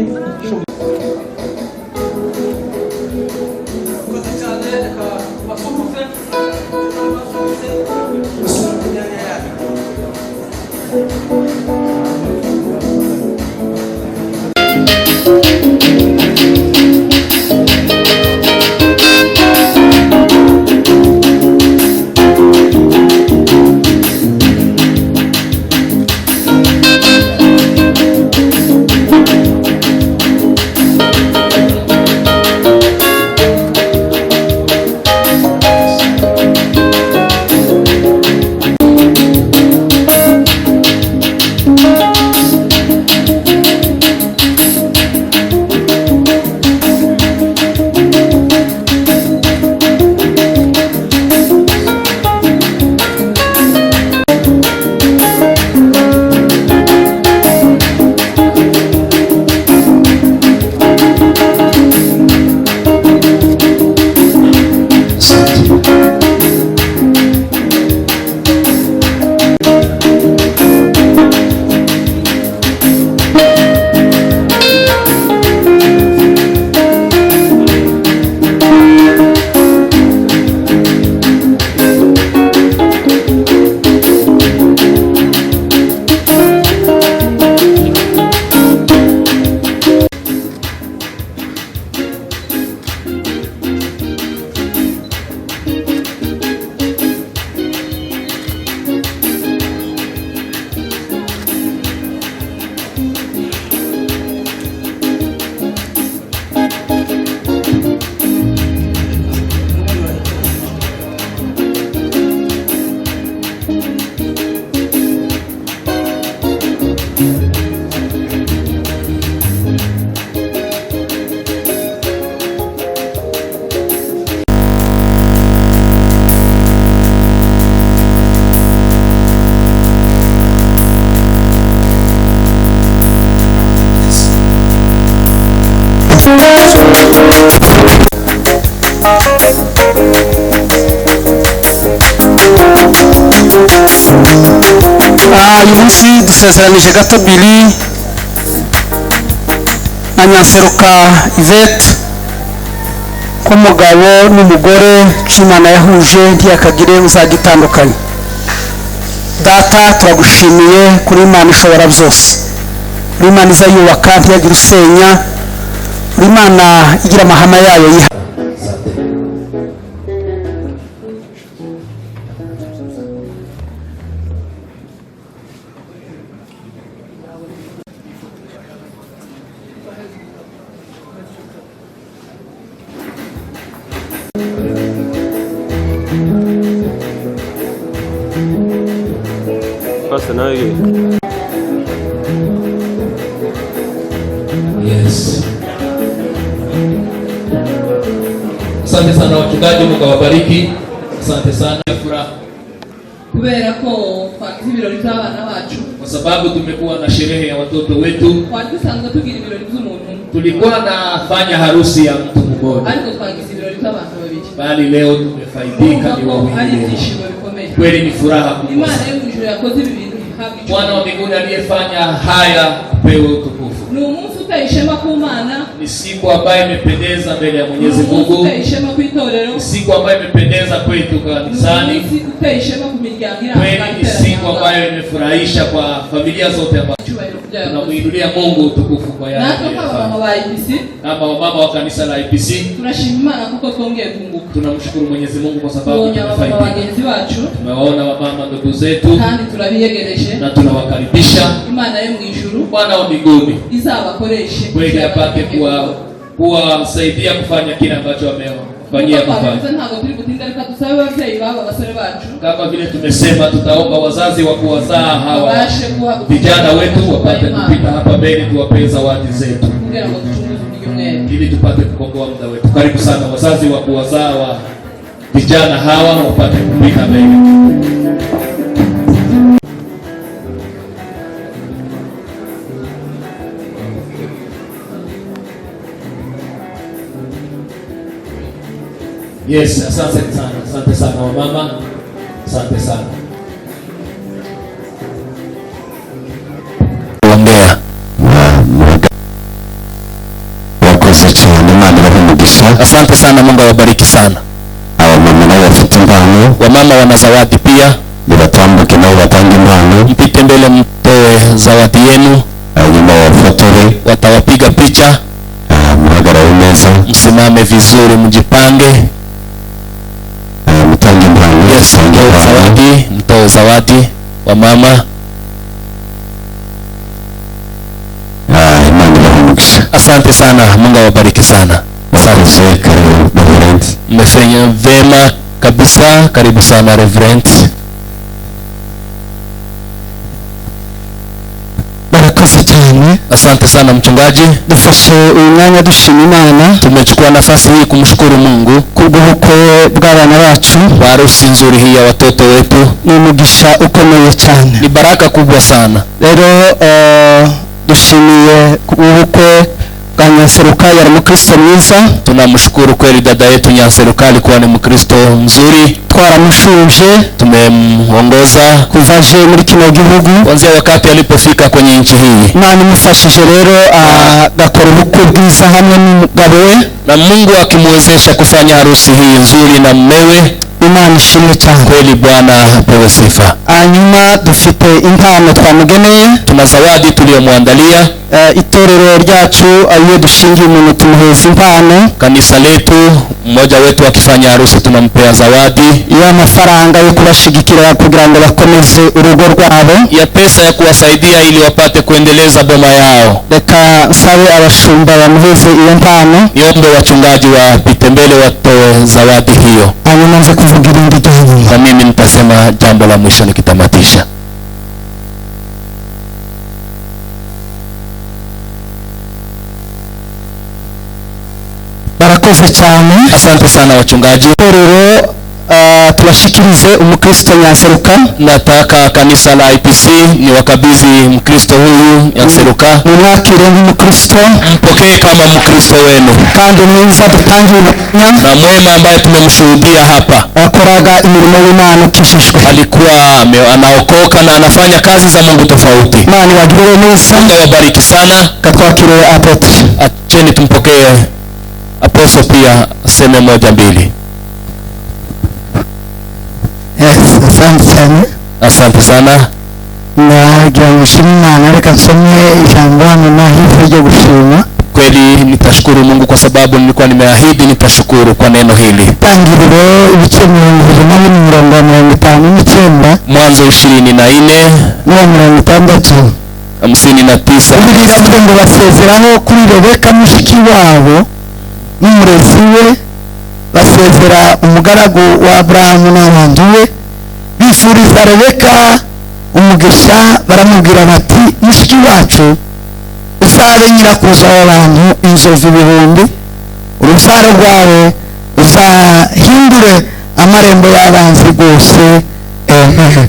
uyu munsi dusezeranije gato Billy na Nyanseruka Yvette ko umugabo n'umugore Imana yahuje ntiyakagire uzagitandukanye. Data turagushimiye kuri Imana ishobora byose, kuri Imana izayubaka ntiyagira usenya, kuri Imana igira amahame yayo yiha. Yes. Asante sana wachungaji, Mungu awabariki. Asante sana furaha. Kubera ko twagize ibirori by'abana bacu, Kwa sababu tumekuwa na sherehe ya watoto wetu. twari dusanzwe tugira ibirori by'umuntu, Tulikuwa nafanya harusi ya mtu mmoja, ariko twagize ibirori by'abantu babiri. bali leo tumefaidika ni ari wawili. ibyishimo bikomeye. Kweli ni furaha kubwa. Imana yo mu ijuru yakoze ibi bintu ihabwa Bwana wa mbinguni aliyefanya haya apewe utukufu. ni umunsi uteye ishema ku Mana, Ni siku ambayo imependeza mbele ya ni Mwenyezi umunsi Mungu. uteye ishema ku itorero, Ni siku ambayo imependeza kwetu ni kanisani. umunsi uteye ishema ku miryango iri Kweli ni siku ambayo imefurahisha kwa familia zote ambazo tunamuinulia Mungu utukufu kwa yale natwe nk'abamama ba IPC, kama wamama wa kanisa la IPC. turashima Imana kuko twongeye kunguka. Tunamshukuru Mwenyezi Mungu kwa sababu Tubonye abamama tumefaidika. bagenzi bacu Tumewaona wamama ndugu zetu kandi turabiyegereje. na tunawakaribisha. Imana yo mu ijuru Bwana wa mbinguni izabakoreshe kweli apate kuwasaidia kufanya kile ambacho amewafanyia kufanya. Ntabwo turi gutinda, reka dusabe ababyeyi babo basore bacu Kama vile tumesema, tutaomba wazazi wa kuwazaa hawa babashe kuhaguruka vijana wetu wapate kupita hapa mbele, tuwapee zawadi zetu kugira ngo ducunguze uburyo umwere. ili tupate kukomboa muda wetu. Karibu sana wazazi wa kuwazaa wa vijana hawa wapate kupita mbele. Yes, asante sana wamama, asante sana. Ongea wakoze cyane, Imana ibahe umugisha. Asante sana, Mungu awabariki sana. Abamama nabo bafite impano, Wamama wana zawadi pia, nibatambuke nabo batanga impano, mpite mbele mtoe zawadi yenu, hanyuma wafotore, watawapiga picha. muhagarare neza, Msimame vizuri, mjipange. mutange impano. Yes, mtoe zawadi wamama. Imana ibahe umugisha. Asante sana, Mungu awabariki sana. Asante, karibu Reverend. Mmefanya vema kabisa, karibu sana Reverend. Barakoze cyane. Asante sana mchungaji. Dufashe uyu mwanya dushima Imana, Tumechukua nafasi hii kumshukuru Mungu kubw'ubukwe bw'abana bacu. kwa harusi nzuri hii ya watoto wetu. Ni umugisha ukomeye cyane, Ni baraka kubwa sana. rero dushimiye ubukwe bwa Nyanseruka, yari umukristo mwiza. Tunamshukuru kweli dada yetu Nyanseruka alikuwa ni Mkristo mzuri. Twaramushuje, Tumemuongoza kuva aje muri kino gihugu, kuanzia wakati alipofika kwenye nchi hii, Imana imufashije rero agakora ubukwe bwiza hamwe n'umugabo we, na Mungu akimwezesha kufanya harusi hii nzuri na mmewe. Imana ishimwe cyane. Kweli Bwana apewe sifa. Hanyuma dufite impano twamugeneye, Tuna zawadi tuliyomwandalia. itorero ryacu iyo dushingiye umuntu tumuheza impano. Kanisa letu mmoja wetu akifanya harusi tunampea zawadi ya mafaranga yo kubashigikira kugira ngo bakomeze urugo rwabo, ya pesa ya kuwasaidia ili wapate kuendeleza boma yao. reka nsabe abashumba bamuheze iyo mpano, Niombe wachungaji wapite mbele watoe zawadi hiyo, hanyuma nze kuvuga irindi ryanyuma. na mimi nitasema jambo la mwisho nikitamatisha. Barakoze cyane. Asante sana wachungaji. Itorero tubashikirize umukristo Nyanseruka. Nataka kanisa la IPC ni wakabidhi mkristo huyu Nyanseruka. Mwakire nk'umukristo, Mpokee kama mkristo wenu kandi mwiza dutangira na mwema ambaye tumemshuhudia hapa. akoraga imirimo y'Imana kishishwe. Alikuwa anaokoka na anafanya kazi za Mungu tofauti. Imana ibagirire neza. Mungu awabariki sana. Katwakire Apotre. Acheni tumpokee Apostle pia aseme moja mbili. Asante sana. Asante sana. Nagira ngushimire Imana, reka nsome ijambo hano nahifu ryo gushima. Kweli nitashukuru Mungu kwa sababu nilikuwa nimeahidi nitashukuru kwa neno hili. Tangiriro ibice 259. Mwanzo 24 na 59. Biravuga ngo basezeraho kuri Rebeka mushiki wabo n'umurezi we, basezera umugaragu wa Abrahamu n'abantu we, bifuriza Rebeka umugisha, baramubwira bati mushiki wacu uzabe nyirakuruza w'abantu inzovu ibihumbi, urubyaro rwawe uzahindure amarembo y'abanzi rwose. Amen.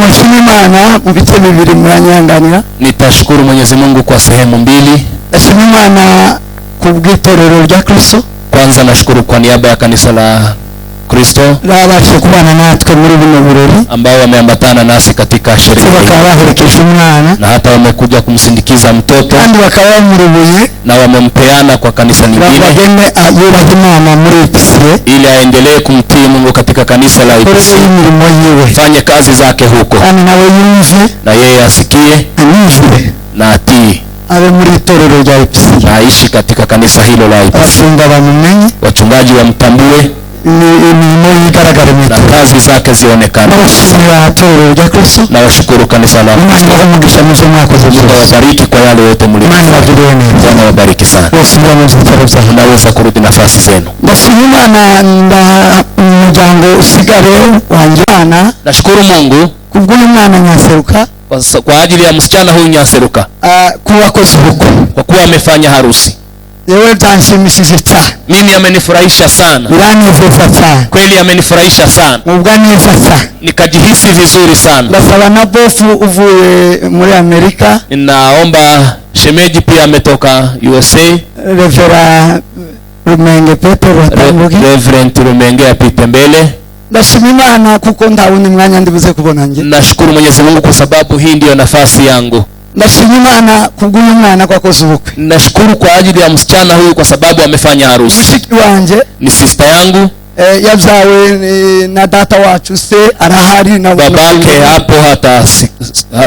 Nshimira Imana mu bice bibiri muranyanganira. Nitashukuru Mwenyezi Mungu kwa sehemu mbili. Nshimira Imana ku bw'itorero rya Kristo. Kwanza nashukuru kwa niaba ya kanisa la Kristo babashe kubana natwe muri bino birori, ambao wameambatana nasi katika sherehe bakaba baherekeje umwana na hata wamekuja kumsindikiza mtoto, kandi bakaba bamurubuye na wamempeana kwa kanisa lingine bagende yubaha Imana muri IPC ili aendelee kumtii Mungu katika kanisa la IPC, fanye kazi zake huko, kandi nawe yumve na yeye asikie anijwe na atii, abe muri itorero rya IPC, na aishi katika kanisa hilo la IPC. Abashumba bamumenye, wachungaji wamtambue, na kazi zake zionekane. Na washukuru kanisa la Kristo. Mungu awabariki kwa yale yote mlifanya. Bwana awabariki sana. Unaweza kurudi nafasi zenu. Nashukuru Mungu kwa ajili ya msichana huyu Nyanseruka, kwa kuwa amefanya harusi. Mimi amenifurahisha sana. Kweli amenifurahisha sana. Nikajihisi vizuri sana. Ninaomba shemeji pia ametoka USA. Reverend Rumenge apite mbele. Nashukuru Mwenyezi Mungu kwa sababu hii ndio nafasi yangu. Nashukuru kwa ajili ya msichana huyu kwa sababu amefanya harusi. Ni sister yangu. Yabyawe na data wacu se arahari na babake hapo hata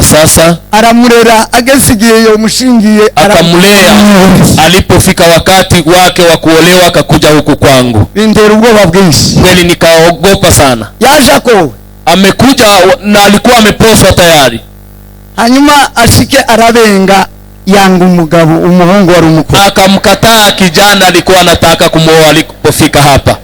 sasa aramurera agesigiye yo mushingiye akamulea. Alipofika wakati wake wa kuolewa akakuja huku kwangu. Bindera ubwoba bwinshi. Kweli nikaogopa sana. Yajako amekuja na alikuwa ameposwa tayari. Hanyuma ashike arabenga yangu umugabo umuhungu wari umukuru. Akamkataa kijana alikuwa anataka kumuoa alipofika hapa.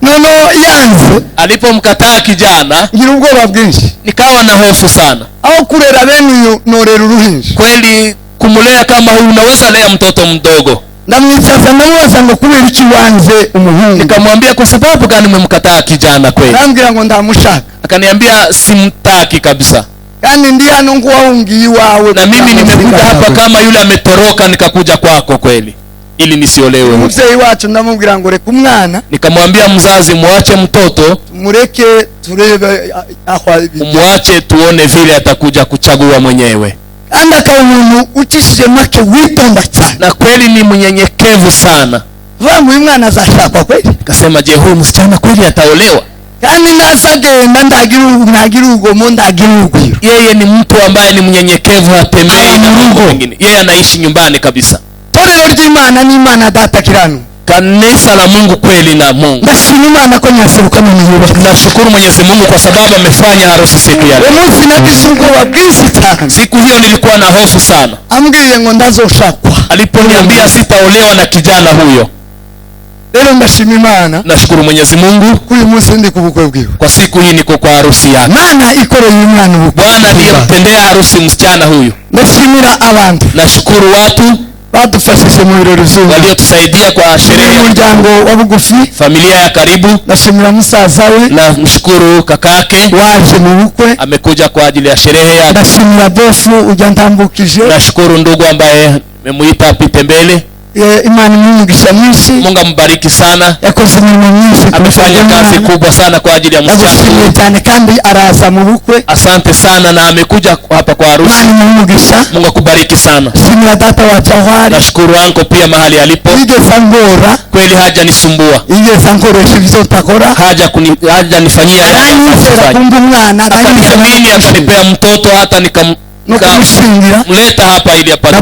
Nono yanze alipomkataa kijana ngira ubwoba bwinshi, nikawa na hofu sana. Au kurera bene norera uruhinja. Kweli kumulea kama huyu unaweza lea mtoto mdogo. Ndamwicaza ndamubaza ngo kubera iki wanze umuhungu. Nikamwambia kwa sababu gani umemkataa kijana kweli? Arambwira ngo ndamushaka. Akaniambia simtaki kabisa. Kandi ndi hano ngo wahungiye wawe. Na mimi nimekuja hapa kama yule ametoroka nikakuja kwako kweli ili nisiolewe. Mzee wacu ndamubwira ngo reka umwana. Nikamwambia mzazi muache mtoto. Mureke turebe aho muache tuone vile atakuja kuchagua mwenyewe. Anda ka umuntu ucishije make witonda cyane. Na kweli ni mnyenyekevu sana. Vangu umwana azashaka kweli. Akasema je, huyu msichana kweli ataolewa? Kandi nasagenda ndagira ugomo ndagira ugwiro. Yeye ni mtu ambaye ni mnyenyekevu, hatembei na mambo mengine. Yeye anaishi nyumbani kabisa. Torero ry'Imana ni Imana data kirano. Kanisa la Mungu kweli na Mungu. Ndashimira Imana ko Nyanseruka mumiyubaha. Nashukuru Mwenyezi Mungu kwa sababu amefanya harusi siku ya leo. Umunsi nabishugo bwinshi cyane. Siku hiyo nilikuwa na hofu sana. Ambwiye ngo ndazoshakwa. Aliponiambia sitaolewa na kijana huyo. Leo ndashimira Imana. Nashukuru Mwenyezi Mungu. Kuyu munsi ndi kubukwe bwiwe. Kwa siku hii niko kwa harusi yake. Mana ikoreye umwana ubukwe. Bwana ndiye mtendea harusi msichana huyu. Ndashimira abantu. Nashukuru watu badufashije mu birori vy'ubu, waliotusaidia kwa sherehe, umuryango wa bugufi, familia ya karibu. nashimira musaza we, Na mshukuru kakake waje mu bukwe, amekuja kwa ajili ya sherehe ya. ndashimira bofu ujya ntambukije, Nashukuru ndugu ambaye memuita apite mbele. Imana imumugisha mwinshi, Mungu ambariki sana, yakoze imirimo myinshi, amefanya kazi kubwa sana kwa ajili ya msichana. cyane kandi araza mu bukwe. Asante sana, na amekuja hapa kwa harusi. Imana imumugisha, Mungu akubariki sana. shimira data wa Chawari, Nashukuru anko pia mahali alipo, yigeze ngora, kweli haja nisumbua, yigeze nkoresha ibyo takora, haja nifanyia, aranyizera kumbe umwana, akaniamini akanipea mtoto, hata nikamleta hapa ili apate.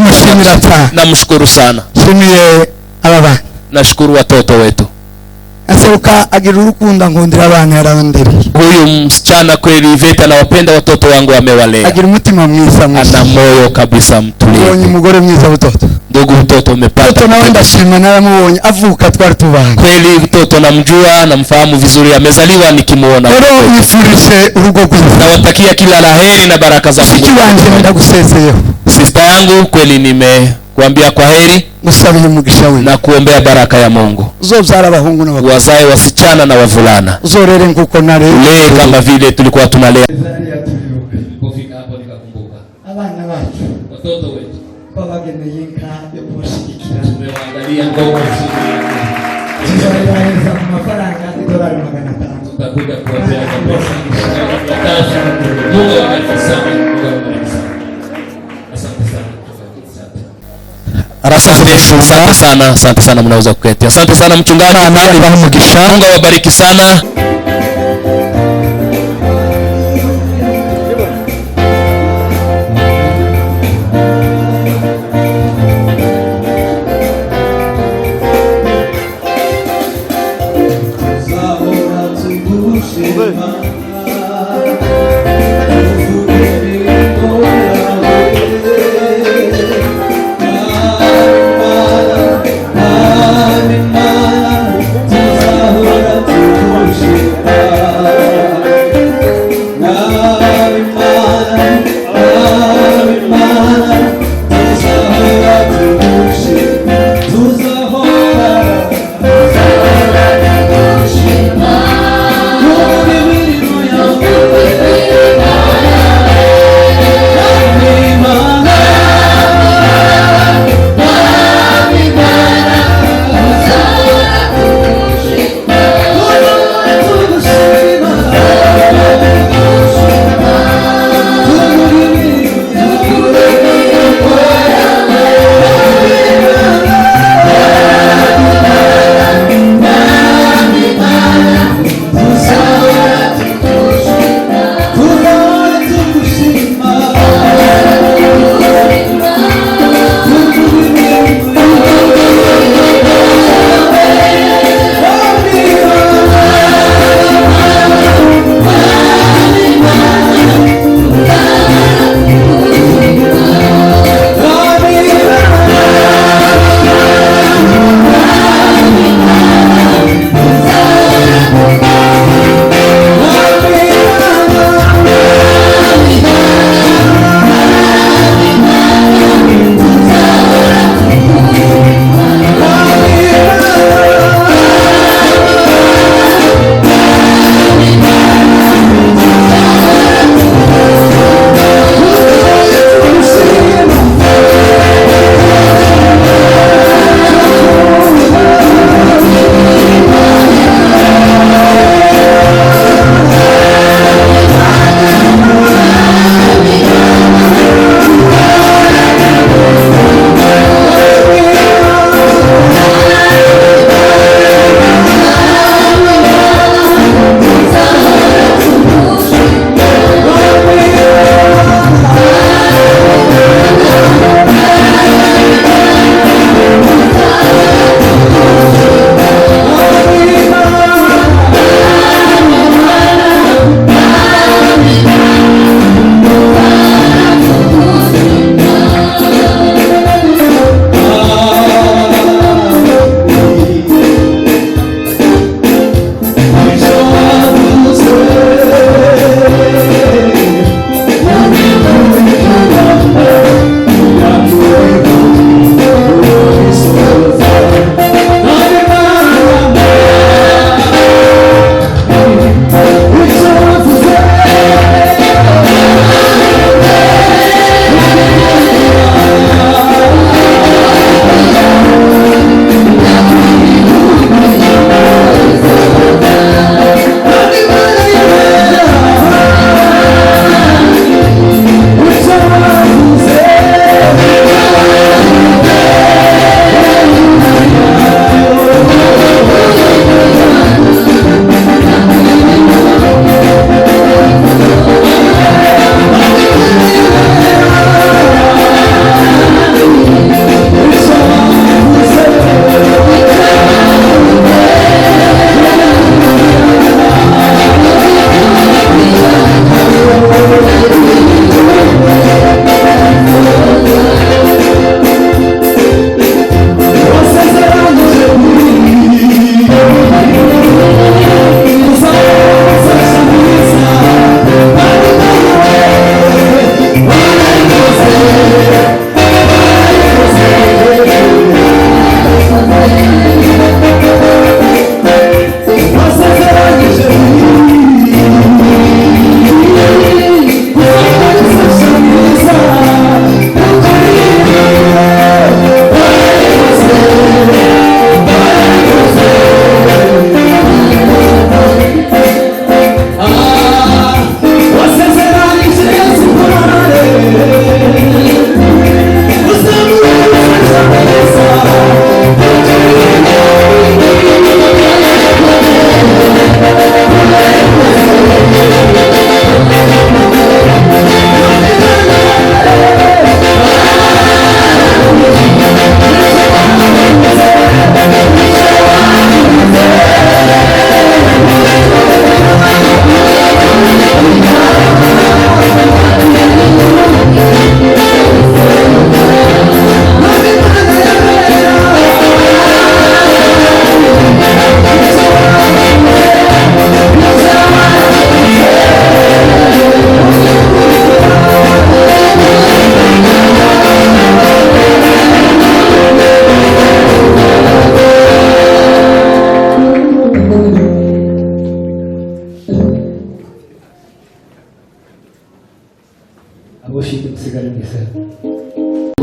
Namshukuru sana. Shimiye ababa, nashukuru watoto wetu. Aseruka agira urukundo ngondera abana yarandereye. Huyu msichana kweli Iveta anawapenda watoto wangu, amewalea. Agira umutima mwiza, ana moyo kabisa mtulivu. Mbonye umugore mwiza utoto. Ndugu mtoto umepata. Mtoto nawe ndashima naramubonye avuka twari tubana. Kweli mtoto namjua, namfahamu vizuri, amezaliwa nikimuona. Rero nifurishe urugo rwiza. Nawatakia kila laheri na baraka za Mungu. Sikiwanje ndagusezeyeho. Sister yangu kweli nimekuambia kwa heri. Musabiye umugisha we. Na kuombea baraka ya Mungu. Uzobyara abahungu n'abakobwa. Wazae wasichana na wavulana. Uzorere nkuko nare. Lee kama vile tulikuwa tunalea. Nilipofika hapo nikakumbuka abana bacu, watoto wetu babageneye inka yo kubashigikira. Tumewaandalia ngoma tuzohereza ku mafaranga $500. tutakuja kuwapea pesa. Mungu awabariki sana. Mungu awabariki sana. Asante sana. Asante sana, mnaweza kuketi. Asante sana mchungaji. Mungu awabariki sana.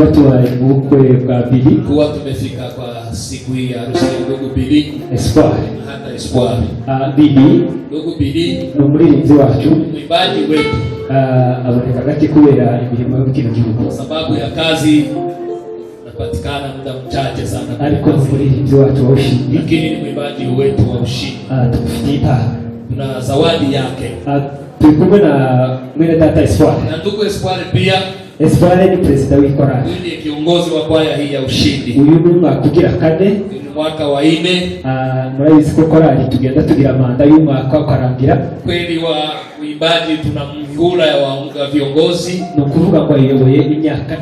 watu wa ukwe kwa Bili kuwa tumefika kwa siku hii ya harusi ya ndugu Bili Espoir. hata Espoir. Bili Ndugu Bili ni umuririmbyi wacu, mwimbaji wetu, aboneka gake kubera imirimo yo kino gihugu, kwa sababu ya kazi napatikana muda mchache sana, ariko ni umuririmbyi wacu wa ushindi, lakini ni mwimbaji wetu wa ushindi. tumufitiye impano, tuna zawadi yake. turi kumwe na mwene data Espoir. Na ndugu Espoir pia, Espoir ni president w'ikorali, huyu ni kiongozi wa kwaya hii ya ushindi. uyu ni umwaka ugira kane, ni mwaka wa 4. murabizi ko korali tugenda tugira manda y'umwaka ukarangira. Kweli wa uimbaji tuna mhula wa viongozi, ni ukuvuga ngo ayoboye imyaka 4.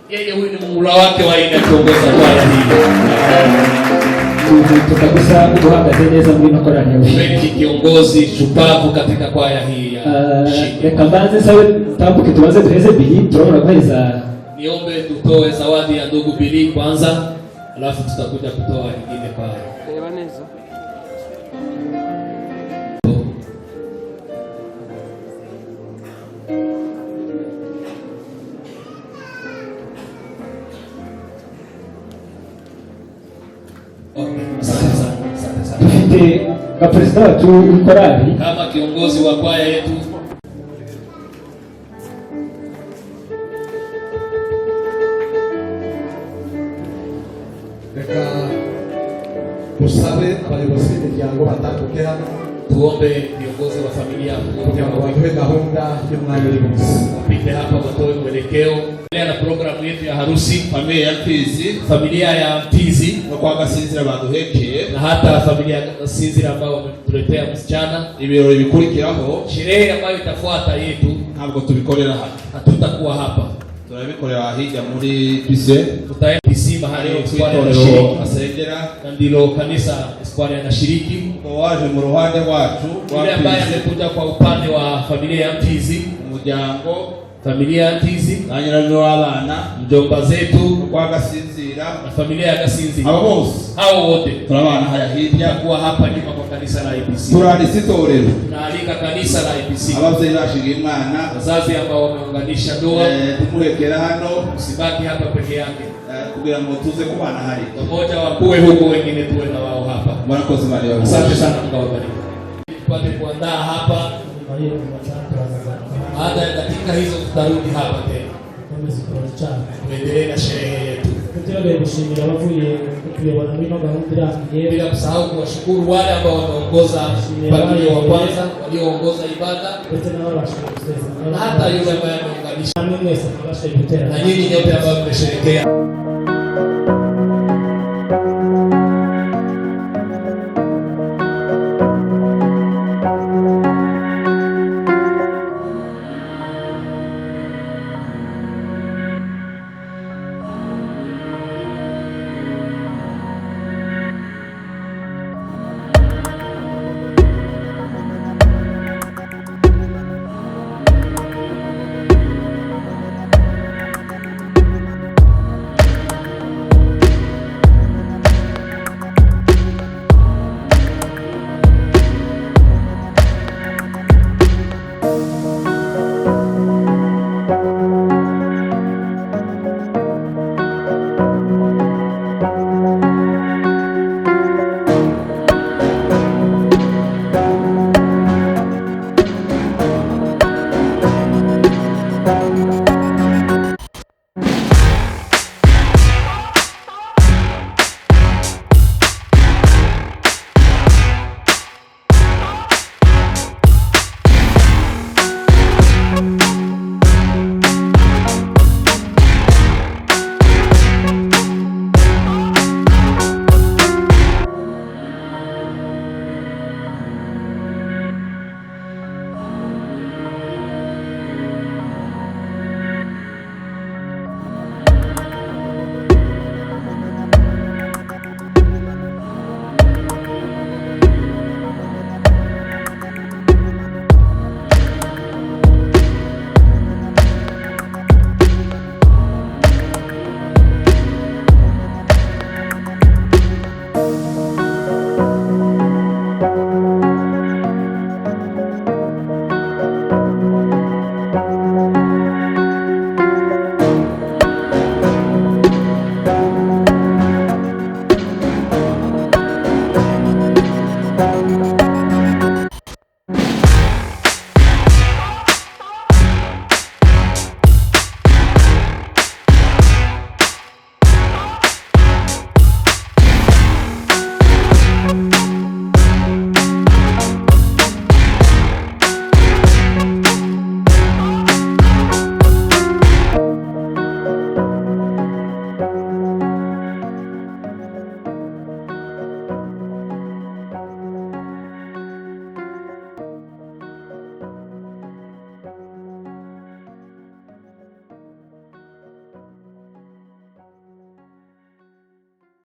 yeye huyu ni mhula wake wa 4 akiongoza kwaya hii. Tukagusa guhagaze neza muri makorali ya ushindi. Kweli kiongozi shupavu katika kwaya hii ya ushindi. Reka mbanze sawe tambuke tubanze duheze Bili, turabona guheza. Niombe tutoe zawadi ya ndugu Bili kwanza, alafu tutakuja kutoa nyingine kwa Evaneza. Dufite ka president wacu w'ikorali kama kiongozi wa kwaya yetu. Reka dusabe abayobozi b'imiryango batambuke hano, tuombe viongozi wa familia kugira ngo baduhe gahunda y'umwanya uri munsi. wapite hapa watoe mwelekeo na programu yetu ya harusi. Familia ya Mpizi no kwa Gasinzira baduhekeye, na hata familia ya Gasinzira ambao wametuletea msichana. ibirori bikurikiraho, sherehe ambayo itafuata yetu ntabwo tubikorera hano, hatutakuwa hapa, turabikorera hirya muri Pise. tutaenda Pise mahali Espoir asengera, na ndilo kanisa Espoir anashiriki. waje mu ruhande rwacu yule ambaye amekuja kwa upande wa familia ya Mpizi, umuryango familia ya Mpizi na nyirani w'abana, mjomba zetu kwa Gasinzira na familia ya Gasinzira, abo bose hao wote turabana haya hirya kuwa hapa nyuma kwa kanisa la IPC. turanditse itorero, tunaalika kanisa la IPC, abavyeyi bashinga imana, wazazi ambao wameunganisha ndoa, tumuhekera hano, usibaki hapa peke yake, kugira ngo tuze kubana hari pamoja, wakuwe huko, wengine tuwe na wao hapa. Murakoze Maria. Asante sana, Mungu awabariki. Tupate kuandaa hapa, baada ya dakika hizo tutarudi hapa tena tuendelee na sherehe yetu, bila kusahau kuwashukuru wale ambao wameongoza mpangilio wa kwanza, walioongoza ibada, na hata yule ambaye ameunganisha, na nyinyi nyote ambao mmesherehekea.